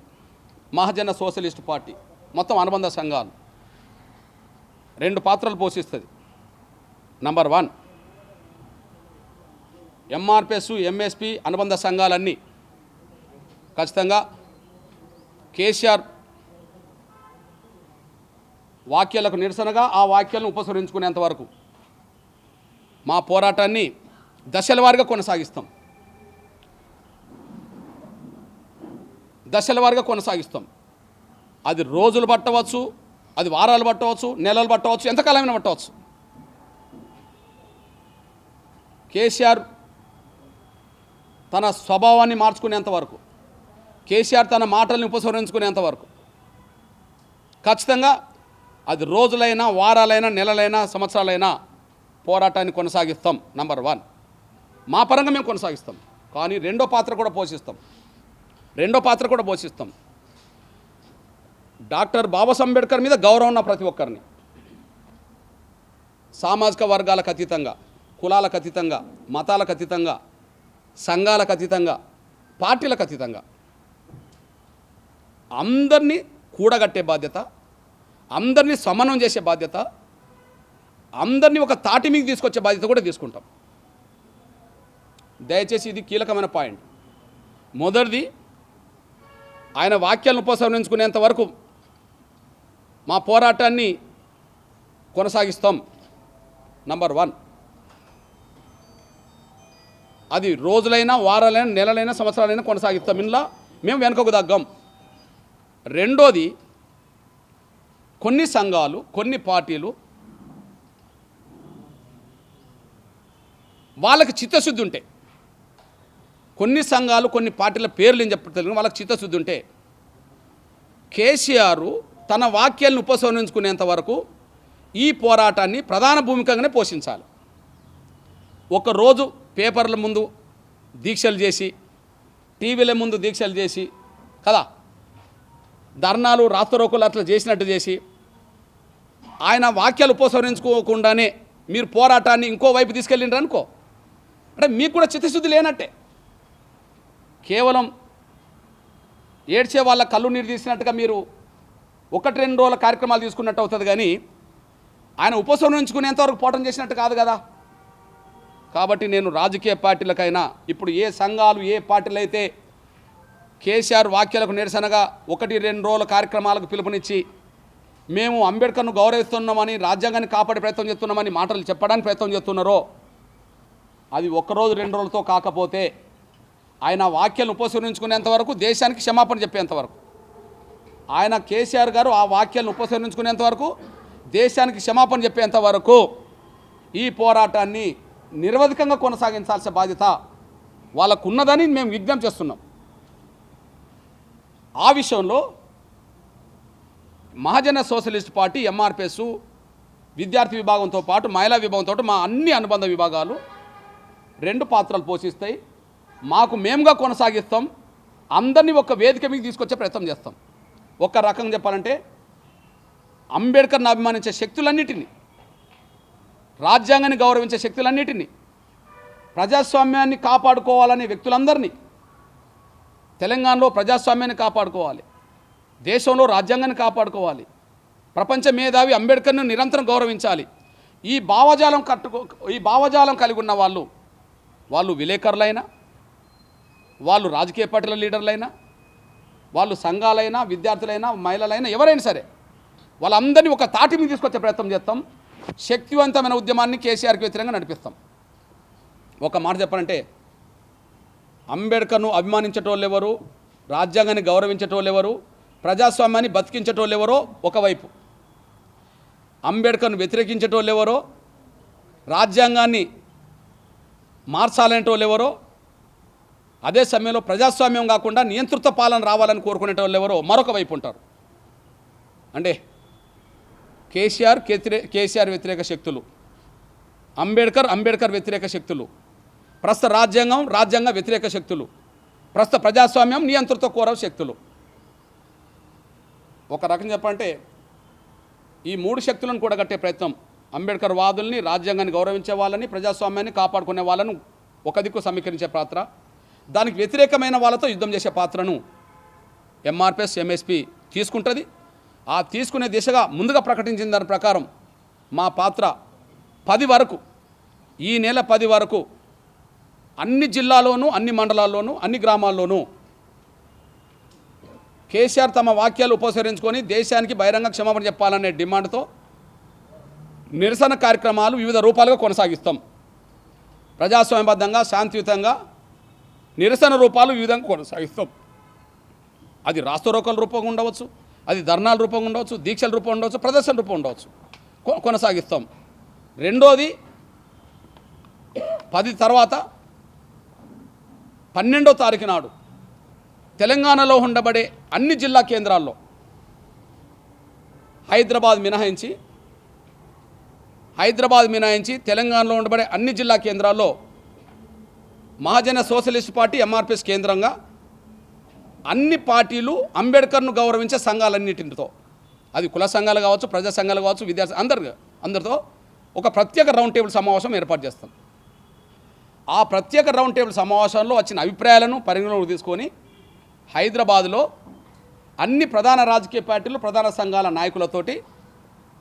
మహాజన సోషలిస్ట్ పార్టీ, మొత్తం అనుబంధ సంఘాలు 2 పాత్రలు పోషిస్తుంది. నంబర్ 1, ఎంఆర్పిఎస్, ఎంఎస్పి అనుబంధ సంఘాలన్నీ ఖచ్చితంగా కేసీఆర్ వాక్యాలకు నిరసనగా ఆ వాక్యాలను ఉపసంహరించుకునేంత వరకు మా పోరాటాన్ని దశల వారీగా కొనసాగిస్తాం. అది రోజులు పట్టవచ్చు, అది వారాలు పట్టవచ్చు, నెలలు పట్టవచ్చు, ఎంతకాలమైనా పట్టవచ్చు. కేసీఆర్ తన స్వభావాన్ని మార్చుకునేంత వరకు, కేసీఆర్ తన మాటల్ని ఉపసంహరించుకునేంత వరకు ఖచ్చితంగా అది రోజులైనా, వారాలైనా, నెలలైనా, సంవత్సరాలైనా పోరాటాన్ని కొనసాగిస్తాం. నంబర్ 1 మా పరంగా మేము కొనసాగిస్తాం. కానీ రెండో పాత్ర కూడా పోషిస్తాం. డాక్టర్ బాబాసాహెబ్ అంబేద్కర్ మీద గౌరవం ఉన్న ప్రతి ఒక్కరిని సామాజిక వర్గాలకు అతీతంగా, కులాలకు అతీతంగా, మతాలకు అతీతంగా, సంఘాలకు అతీతంగా, పార్టీలకు అతీతంగా అందరినీ కూడగట్టే బాధ్యత, అందరినీ సమన్వయం చేసే బాధ్యత, అందరినీ ఒక తాటి మీద తీసుకొచ్చే బాధ్యత కూడా తీసుకుంటాం. దయచేసి ఇది కీలకమైన పాయింట్. మొదటిది, ఆయన వాక్యాలను ఉపసంహరించుకునేంత వరకు మా పోరాటాన్ని కొనసాగిస్తాం. నంబర్ 1 అది రోజులైనా, వారాలైనా, నెలలైనా, సంవత్సరాలైనా కొనసాగిస్తాం. ఇందులో మేము వెనుకకు తగ్గం. రెండోది, కొన్ని సంఘాలు, కొన్ని పార్టీలు వాళ్ళకి చిత్తశుద్ధి ఉంటే, కొన్ని సంఘాలు, కొన్ని పార్టీల పేర్లు ఏం చెప్తారు, వాళ్ళకి చిత్తశుద్ధి ఉంటే కేసీఆర్ తన వాక్యాలను ఉపసంహరించుకునేంత వరకు ఈ పోరాటాన్ని ప్రధాన భూమికగానే పోషించాలి. ఒకరోజు పేపర్ల ముందు దీక్షలు చేసి, టీవీల ముందు దీక్షలు చేసి కదా, ధర్నాలు, రాస్తారోకోలు అట్లా చేసినట్టు చేసి ఆయన వాక్యాలు ఉపసంహరించుకోకుండానే మీరు పోరాటాన్ని ఇంకోవైపు తీసుకెళ్ళిండ్రు అనుకో, అంటే మీకు కూడా చిత్తశుద్ధి లేనట్టే. కేవలం ఏడ్చే వాళ్ళ కళ్ళు నీరు తీసినట్టుగా మీరు 1-2 రోజుల కార్యక్రమాలు తీసుకున్నట్టు అవుతుంది. కానీ ఆయన ఉపసంహరించుకునేంతవరకు పోరాటం చేసినట్టు కాదు కదా. కాబట్టి నేను రాజకీయ పార్టీలకైనా, ఇప్పుడు ఏ సంఘాలు, ఏ పార్టీలు అయితే కేసీఆర్ వాక్యాలకు నిరసనగా 1-2 రోజుల కార్యక్రమాలకు పిలుపునిచ్చి మేము అంబేద్కర్ను గౌరవిస్తున్నామని, రాజ్యాంగాన్ని కాపాడే ప్రయత్నం చేస్తున్నామని మాటలు చెప్పడానికి ప్రయత్నం చేస్తున్నారో, అది 1 రోజు 2 రోజులతో కాకపోతే ఆయన వాక్యాలను ఉపసంహరించుకునేంత వరకు, దేశానికి క్షమాపణ చెప్పేంత వరకు, ఆయన కేసీఆర్ గారు ఆ వాక్యాలను ఉపసంహరించుకునేంత వరకు, దేశానికి క్షమాపణ చెప్పేంత వరకు ఈ పోరాటాన్ని నిరవధికంగా కొనసాగించాల్సిన బాధ్యత వాళ్ళకున్నదని మేము విజ్ఞప్తి చేస్తున్నాం. ఆ విషయంలో మహాజన సోషలిస్ట్ పార్టీ, ఎంఆర్పిఎస్, విద్యార్థి విభాగంతో పాటు మహిళా విభాగంతో మా అన్ని అనుబంధ విభాగాలు 2 పాత్రలు పోషిస్తాయి. మాకు మేముగా కొనసాగిస్తాం. అందరినీ ఒక వేదిక మీద తీసుకొచ్చే ప్రయత్నం చేస్తాం. ఒక రకంగా చెప్పాలంటే అంబేద్కర్ని అభిమానించే శక్తులన్నిటినీ, రాజ్యాంగాన్ని గౌరవించే శక్తులన్నిటినీ, ప్రజాస్వామ్యాన్ని కాపాడుకోవాలనే వ్యక్తులందరినీ, తెలంగాణలో ప్రజాస్వామ్యాన్ని కాపాడుకోవాలి, దేశంలో రాజ్యాంగాన్ని కాపాడుకోవాలి, ప్రపంచ మేధావి అంబేద్కర్ను నిరంతరం గౌరవించాలి. ఈ భావజాలం కలిగి ఉన్న వాళ్ళు విలేకరులైనా, వాళ్ళు రాజకీయ పార్టీల లీడర్లైనా, వాళ్ళు సంఘాలైనా, విద్యార్థులైనా, మహిళలైనా, ఎవరైనా సరే వాళ్ళందరినీ ఒక తాటి మీద తీసుకొచ్చే ప్రయత్నం చేస్తాం. శక్తివంతమైన ఉద్యమాన్ని కేసీఆర్కి వ్యతిరేకంగా నడిపిస్తాం. ఒక మాట చెప్పాలంటే అంబేద్కర్ను అభిమానించేటోళ్ళు ఎవరు, రాజ్యాంగాన్ని గౌరవించేటోళ్ళు ఎవరు, ప్రజాస్వామ్యాన్ని బతికించేటోళ్ళు ఎవరో ఒకవైపు, అంబేద్కర్ను వ్యతిరేకించేటోళ్ళు ఎవరో, రాజ్యాంగాన్ని మార్చాలనేటోళ్ళు ఎవరో, అదే సమయంలో ప్రజాస్వామ్యం కాకుండా నియంతృత్వ పాలన రావాలని కోరుకునేటోళ్ళు ఎవరో మరొక వైపు ఉంటారు. అంటే కేసీఆర్ వ్యతిరేక శక్తులు, అంబేద్కర్ వ్యతిరేక శక్తులు, ప్రస్తుత రాజ్యాంగ వ్యతిరేక శక్తులు, ప్రస్తుత ప్రజాస్వామ్యం నియంతృత్వ కోర శక్తులు. ఒక రకం చెప్పంటే ఈ మూడు శక్తులను కూడగట్టే ప్రయత్నం అంబేద్కర్ వాదుల్ని, రాజ్యాంగాన్ని గౌరవించే వాళ్ళని, ప్రజాస్వామ్యాన్ని కాపాడుకునే వాళ్ళను ఒక దిక్కు సమీకరించే పాత్ర, దానికి వ్యతిరేకమైన వాళ్ళతో యుద్ధం చేసే పాత్రను ఎంఆర్పిఎస్ ఎంఎస్పి తీసుకుంటుంది. ఆ తీసుకునే దిశగా ముందుగా ప్రకటించిన దాని ప్రకారం మా పాత్ర 10 వరకు, ఈ నెల 10 వరకు అన్ని జిల్లాల్లోనూ, అన్ని మండలాల్లోనూ, అన్ని గ్రామాల్లోనూ కేసీఆర్ తమ వాక్యాలు ఉపసంహరించుకొని దేశానికి బహిరంగ క్షమాపణ చెప్పాలనే డిమాండ్తో నిరసన కార్యక్రమాలు వివిధ రూపాలుగా కొనసాగిస్తాం. ప్రజాస్వామ్యబద్ధంగా, శాంతియుతంగా నిరసన రూపాలు వివిధంగా కొనసాగిస్తాం. అది రాస్తారోకల రూపంగా ఉండవచ్చు, అది ధర్నాల రూపంగా ఉండవచ్చు, దీక్షల రూపంగా ఉండవచ్చు, ప్రదర్శన రూపంగా ఉండవచ్చు, కొనసాగిస్తాం. రెండోది 10 తర్వాత 12వ తారీఖు నాడు తెలంగాణలో ఉండబడే అన్ని జిల్లా కేంద్రాల్లో, హైదరాబాద్ మినహాయించి తెలంగాణలో ఉండబడే అన్ని జిల్లా కేంద్రాల్లో మహాజన సోషలిస్ట్ పార్టీ ఎంఆర్పిఎస్ కేంద్రంగా అన్ని పార్టీలు అంబేద్కర్ను గౌరవించే సంఘాలన్నిటితో, అది కుల సంఘాలు కావచ్చు, ప్రజా సంఘాలు కావచ్చు, విద్యార్థి అందరితో ఒక ప్రత్యేక రౌండ్ టేబుల్ సమావేశం ఏర్పాటు చేస్తాం. ఆ ప్రత్యేక రౌండ్ టేబుల్ సమావేశంలో వచ్చిన అభిప్రాయాలను పరిగణలోకి తీసుకొని హైదరాబాదులో అన్ని ప్రధాన రాజకీయ పార్టీలు, ప్రధాన సంఘాల నాయకులతోటి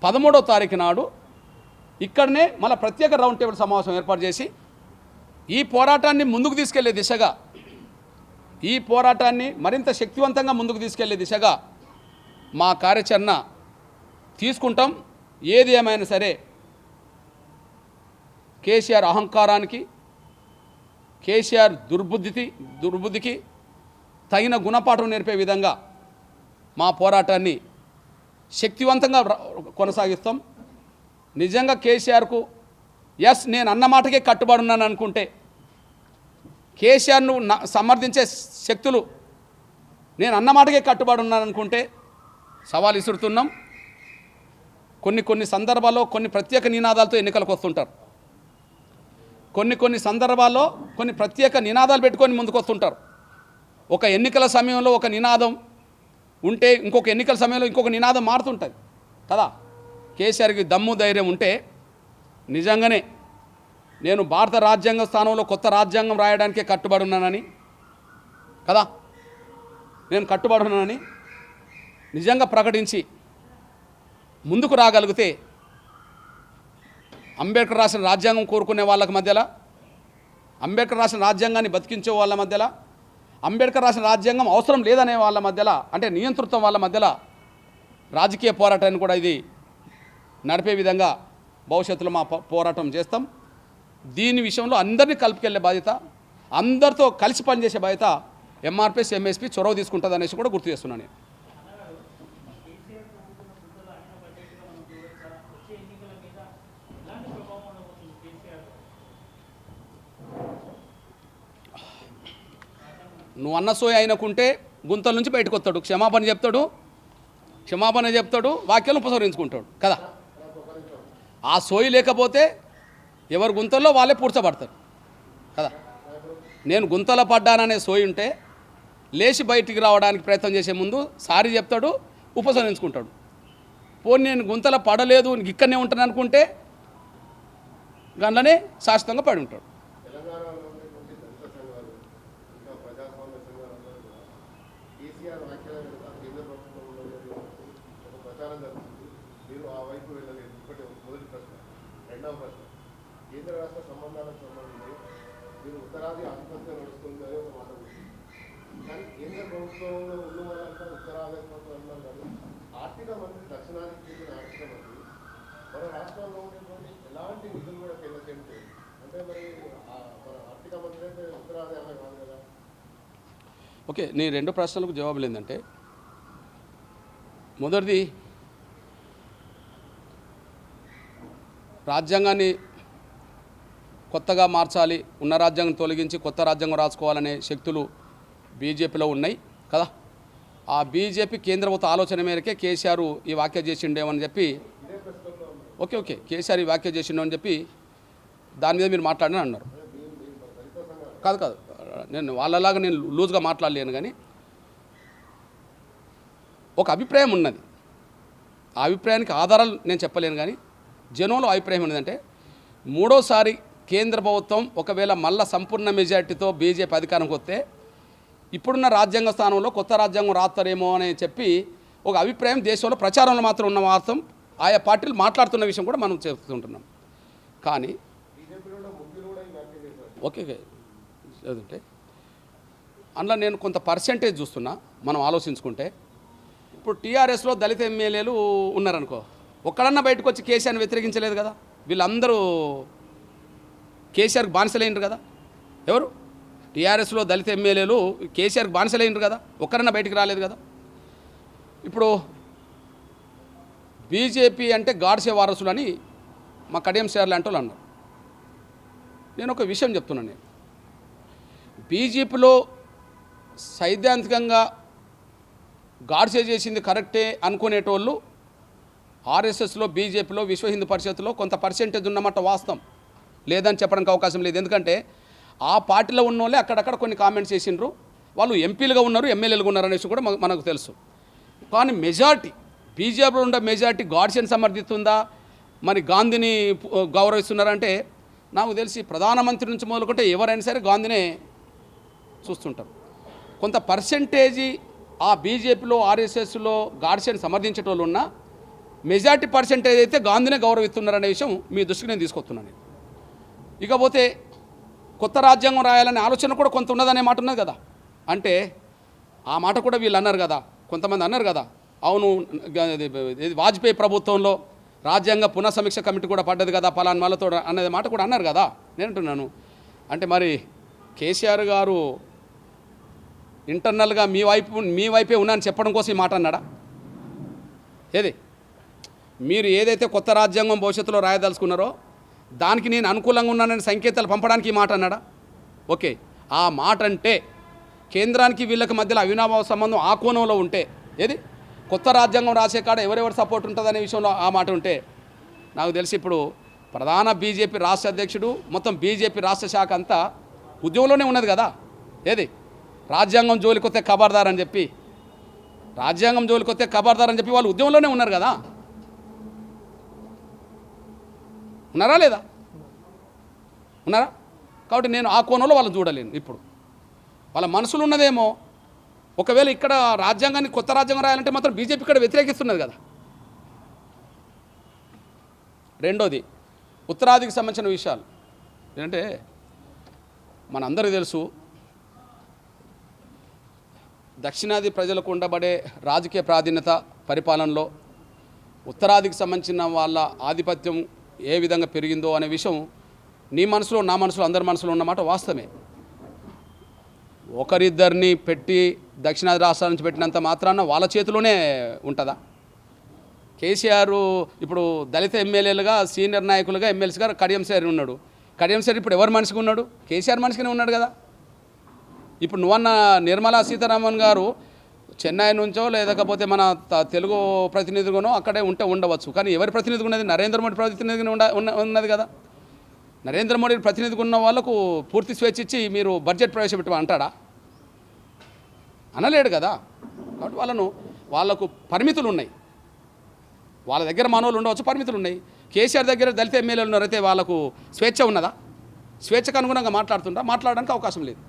13వ తారీఖు నాడు ఇక్కడనే మళ్ళీ ప్రత్యేక రౌండ్ టేబుల్ సమావేశం ఏర్పాటు చేసి ఈ పోరాటాన్ని ముందుకు తీసుకెళ్లే దిశగా, ఈ పోరాటాన్ని మరింత శక్తివంతంగా ముందుకు తీసుకెళ్లే దిశగా మా కార్యాచరణ తీసుకుంటాం. ఏది ఏమైనా సరే కేసీఆర్ అహంకారానికి, కేసీఆర్ దుర్బుద్ధికి తగిన గుణపాఠం నేర్పే విధంగా మా పోరాటాన్ని శక్తివంతంగా కొనసాగిస్తాం. నిజంగా కేసీఆర్కు నేను అన్న మాటకే కట్టుబడి ఉన్నాను అనుకుంటే, కేసీఆర్ను సమర్థించే శక్తులు నేను అన్న మాటకే కట్టుబడి ఉన్నాను అనుకుంటే సవాల్ విసురుతున్నాం. కొన్ని సందర్భాల్లో కొన్ని ప్రత్యేక నినాదాలతో ఎన్నికలకు వస్తుంటారు, కొన్ని సందర్భాల్లో కొన్ని ప్రత్యేక నినాదాలు పెట్టుకొని ముందుకు వస్తుంటారు. ఒక ఎన్నికల సమయంలో ఒక నినాదం ఉంటే ఇంకొక ఎన్నికల సమయంలో ఇంకొక నినాదం మారుతుంటుంది కదా. కేసీఆర్కి దమ్ము ధైర్యం ఉంటే నిజంగానే నేను భారత రాజ్యాంగ స్థానంలో కొత్త రాజ్యాంగం రాయడానికే కట్టుబడి ఉన్నానని కదా, నేను కట్టుబడి ఉన్నానని నిజంగా ప్రకటించి ముందుకు రాగలిగితే అంబేద్కర్ రాసిన రాజ్యాంగం కోరుకునే వాళ్ళకి మధ్యలో, అంబేద్కర్ రాసిన రాజ్యాంగాన్ని బతికించే వాళ్ళ మధ్యలో, అంబేద్కర్ రాసిన రాజ్యాంగం అవసరం లేదనే వాళ్ళ మధ్యలో, అంటే నియంతృత్వం వాళ్ళ మధ్యలో రాజకీయ పోరాటాన్ని కూడా ఇది నడిపే విధంగా భవిష్యత్తులో మా పోరాటం చేస్తాం. దీని విషయంలో అందరినీ కలుపుకెళ్లే బాధ్యత, అందరితో కలిసి పనిచేసే బాధ్యత ఎంఆర్పిఎస్ ఎంఎస్పి చొరవ తీసుకుంటుంది అనేసి కూడా గుర్తు చేస్తున్నాను నేను. నువ్వు అన్న సోయి అయినకుంటే గుంతల నుంచి బయటకు వస్తాడు, క్షమాపణ చెప్తాడు, వాక్యాలను ఉపసంహరించుకుంటాడు కదా. ఆ సోయి లేకపోతే ఎవరు గుంతల్లో వాళ్ళే పూడ్చబడతారు కదా. నేను గుంతలో పడ్డాననే సోయి ఉంటే లేచి బయటికి రావడానికి ప్రయత్నం చేసే ముందు సారీ చెప్తాడు, ఉపసంహరించుకుంటాడు. పోనీ నేను గుంతలో పడలేదు, ఇక్కడనే ఉంటాను అనుకుంటే గంటనే శాశ్వతంగా పడి ఉంటాడు. రెండవ ప్రశ్న, కేంద్ర రాష్ట్ర సంబంధాలకు సంబంధించి మీరు ఉత్తరాది ఆధిపత్యం నడుస్తుంది అని ఒక మాట ఉంది. కానీ కేంద్ర ప్రభుత్వంలో ఉన్న వాళ్ళంతా ఉత్తరాధిపత్యం అన్నారు. కానీ ఆర్థిక మంత్రి దక్షిణానికి చెందిన ఆర్థిక మంత్రి మన రాష్ట్రంలో ఉండేటువంటి ఎలాంటి నిధులు కూడా కేంద్ర చేయలేదు. అంటే మరి మన ఆర్థిక మంత్రి అయితే ఉత్తరాది అలా కాదు కదా. ఓకే, నీ 2 ప్రశ్నలకు జవాబులు ఏంటంటే, మొదటిది రాజ్యాంగాన్ని కొత్తగా మార్చాలి, ఉన్న రాజ్యాంగం తొలగించి కొత్త రాజ్యాంగం రాసుకోవాలనే శక్తులు బీజేపీలో ఉన్నాయి కదా. ఆ బీజేపీ కేంద్ర ప్రభుత్వ ఆలోచన మేరకే కేసీఆర్ ఈ వ్యాఖ్య చేసిండేమని చెప్పి, ఓకే కేసీఆర్ ఈ వ్యాఖ్య చేసిండేమని చెప్పి దాని మీద మీరు మాట్లాడిన అన్నారు. కాదు నేను వాళ్ళలాగా నేను లూజ్గా మాట్లాడలేను, కానీ ఒక అభిప్రాయం ఉన్నది. ఆ అభిప్రాయానికి ఆధారాలు నేను చెప్పలేను, కానీ జనంలో అభిప్రాయం ఉన్నదంటే మూడోసారి కేంద్ర ప్రభుత్వం ఒకవేళ మళ్ళా సంపూర్ణ మెజార్టీతో బీజేపీ అధికారంకి వస్తే ఇప్పుడున్న రాజ్యాంగ స్థానంలో కొత్త రాజ్యాంగం రాస్తారేమో అని చెప్పి ఒక అభిప్రాయం దేశంలో ప్రచారంలో మాత్రం ఉన్న వాస్తవం. ఆయా పార్టీలు మాట్లాడుతున్న విషయం కూడా మనం చెప్తుంటున్నాం. కానీ ఓకే చదువుంటే అందులో నేను కొంత పర్సెంటేజ్ చూస్తున్నా. మనం ఆలోచించుకుంటే ఇప్పుడు టీఆర్ఎస్లో దళిత ఎమ్మెల్యేలు ఉన్నారనుకో, ఒక్కడన్నా బయటకు వచ్చి కేసీఆర్ని వ్యతిరేకించలేదు కదా. వీళ్ళందరూ కేసీఆర్కి బానిసలైనరు కదా. ఎవరు టీఆర్ఎస్లో దళిత ఎమ్మెల్యేలు కేసీఆర్కి బానిసలైనరు కదా, ఒక్కరన్నా బయటికి రాలేదు కదా. ఇప్పుడు బీజేపీ అంటే గాడ్సే వారసులు అని మా కడియం సార్లు అంటే వాళ్ళు అన్నారు. నేను ఒక విషయం చెప్తున్నాను. నేను బీజేపీలో సైద్ధాంతికంగా గాడ్సే చేసింది కరెక్టే అనుకునేటోళ్ళు ఆర్ఎస్ఎస్లో, బీజేపీలో, విశ్వ హిందూ పరిషత్తులో కొంత పర్సెంటేజ్ ఉన్నమాట వాస్తవం. లేదని చెప్పడానికి అవకాశం లేదు. ఎందుకంటే ఆ పార్టీలో ఉన్న వాళ్ళే అక్కడక్కడ కొన్ని కామెంట్స్ చేసిండ్రు. వాళ్ళు ఎంపీలుగా ఉన్నారు, ఎమ్మెల్యేలుగా ఉన్నారు అనేసి కూడా మనకు తెలుసు. కానీ మెజార్టీ బీజేపీలో ఉండే మెజార్టీ గాడ్సేని సమర్థిస్తుందా, మరి గాంధీని గౌరవిస్తున్నారంటే నాకు తెలిసి ప్రధానమంత్రి నుంచి మొదలుకుంటే ఎవరైనా సరే గాంధీనే చూస్తుంటారు. కొంత పర్సెంటేజీ ఆ బీజేపీలో, ఆర్ఎస్ఎస్లో గాడ్సేని సమర్థించేటోళ్ళు ఉన్న మెజార్టీ పర్సెంటేజ్ అయితే గాంధీనే గౌరవిస్తున్నారనే విషయం మీ దృష్టికి నేను తీసుకొస్తున్నాను. ఇకపోతే కొత్త రాజ్యాంగం రాయాలనే ఆలోచన కూడా కొంత ఉన్నదనే మాట ఉన్నది కదా. అంటే ఆ మాట కూడా వీళ్ళు అన్నారు కదా, కొంతమంది అన్నారు కదా, అవును వాజ్పేయి ప్రభుత్వంలో రాజ్యాంగ పునఃసమీక్ష కమిటీ కూడా పడ్డది కదా పలానా వాళ్ళతో అనే మాట కూడా అన్నారు కదా. నేను అంటున్నాను, అంటే మరి కేసీఆర్ గారు ఇంటర్నల్గా మీ వైపే ఉన్నాను చెప్పడం కోసం ఈ మాట అన్నాడా? ఏది మీరు ఏదైతే కొత్త రాజ్యాంగం భవిష్యత్తులో రాయదలుచుకున్నారో దానికి నేను అనుకూలంగా ఉన్నానని సంకేతాలు పంపడానికి ఈ మాట అన్నాడా? ఓకే, ఆ మాట అంటే కేంద్రానికి వీళ్ళకి మధ్యలో అవినాభావ సంబంధం ఆ కోణంలో ఉంటే, ఏది కొత్త రాజ్యాంగం రాసే కాడ ఎవరెవరు సపోర్ట్ ఉంటుందనే విషయంలో ఆ మాట ఉంటే, నాకు తెలిసి ఇప్పుడు ప్రధాన బీజేపీ రాష్ట్ర అధ్యక్షుడు, మొత్తం బీజేపీ రాష్ట్ర శాఖ అంతా ఉద్యమంలోనే ఉన్నది కదా. ఏది రాజ్యాంగం జోలికొస్తే ఖబర్దార్ అని చెప్పి, రాజ్యాంగం జోలికొస్తే ఖబర్దార్ అని చెప్పి వాళ్ళు ఉద్యమంలోనే ఉన్నారు కదా. ఉన్నారా లేదా? ఉన్నారా? కాబట్టి నేను ఆ కోణంలో వాళ్ళని చూడలేను. ఇప్పుడు వాళ్ళ మనసులో ఉన్నదేమో, ఒకవేళ ఇక్కడ రాజ్యాంగాన్ని కొత్త రాజ్యాంగం రాయాలంటే మాత్రం బీజేపీ ఇక్కడ వ్యతిరేకిస్తున్నది కదా. రెండోది ఉత్తరాదికి సంబంధించిన విషయాలు ఏంటంటే మనందరికీ తెలుసు, దక్షిణాది ప్రజలకు ఉండబడే రాజకీయ ప్రాధాన్యత పరిపాలనలో ఉత్తరాదికి సంబంధించిన వాళ్ళ ఆధిపత్యం ఏ విధంగా పెరిగిందో అనే విషయం నీ మనసులో, నా మనసులో, అందరి మనసులో ఉన్నమాట వాస్తవమే. ఒకరిద్దరిని పెట్టి దక్షిణాది రాష్ట్రాల నుంచి పెట్టినంత మాత్రాన వాళ్ళ చేతిలోనే ఉంటుందా? కేసీఆర్ ఇప్పుడు దళిత ఎమ్మెల్యేలుగా, సీనియర్ నాయకులుగా, ఎమ్మెల్సీగా కడియం సార్ ఉన్నాడు. కడియం సార్ ఇప్పుడు ఎవరి మనిషికి ఉన్నాడు? కేసీఆర్ మనిషిగానే ఉన్నాడు కదా. ఇప్పుడు నువ్వన్న నిర్మలా సీతారామన్ గారు చెన్నై నుంచో లేకపోతే మన తెలుగు ప్రతినిధిగానో అక్కడే ఉండవచ్చు. కానీ ఎవరి ప్రతినిధిగా ఉన్నది? నరేంద్ర మోడీ ప్రతినిధిగా ఉన్నది కదా. నరేంద్ర మోడీ ప్రతినిధిగా ఉన్న వాళ్ళకు పూర్తి స్వేచ్ఛ ఇచ్చి మీరు బడ్జెట్ ప్రవేశపెట్టమని అంటాడా? అనలేడు కదా. కాబట్టి వాళ్ళకు పరిమితులు ఉన్నాయి. వాళ్ళ దగ్గర మనోళ్ళు ఉండవచ్చు, పరిమితులు ఉన్నాయి. కేసీఆర్ దగ్గర దళిత ఎమ్మెల్యేలు ఉన్నారైతే వాళ్ళకు స్వేచ్ఛ ఉన్నదా? స్వేచ్ఛకు అనుగుణంగా మాట్లాడడానికి అవకాశం లేదు.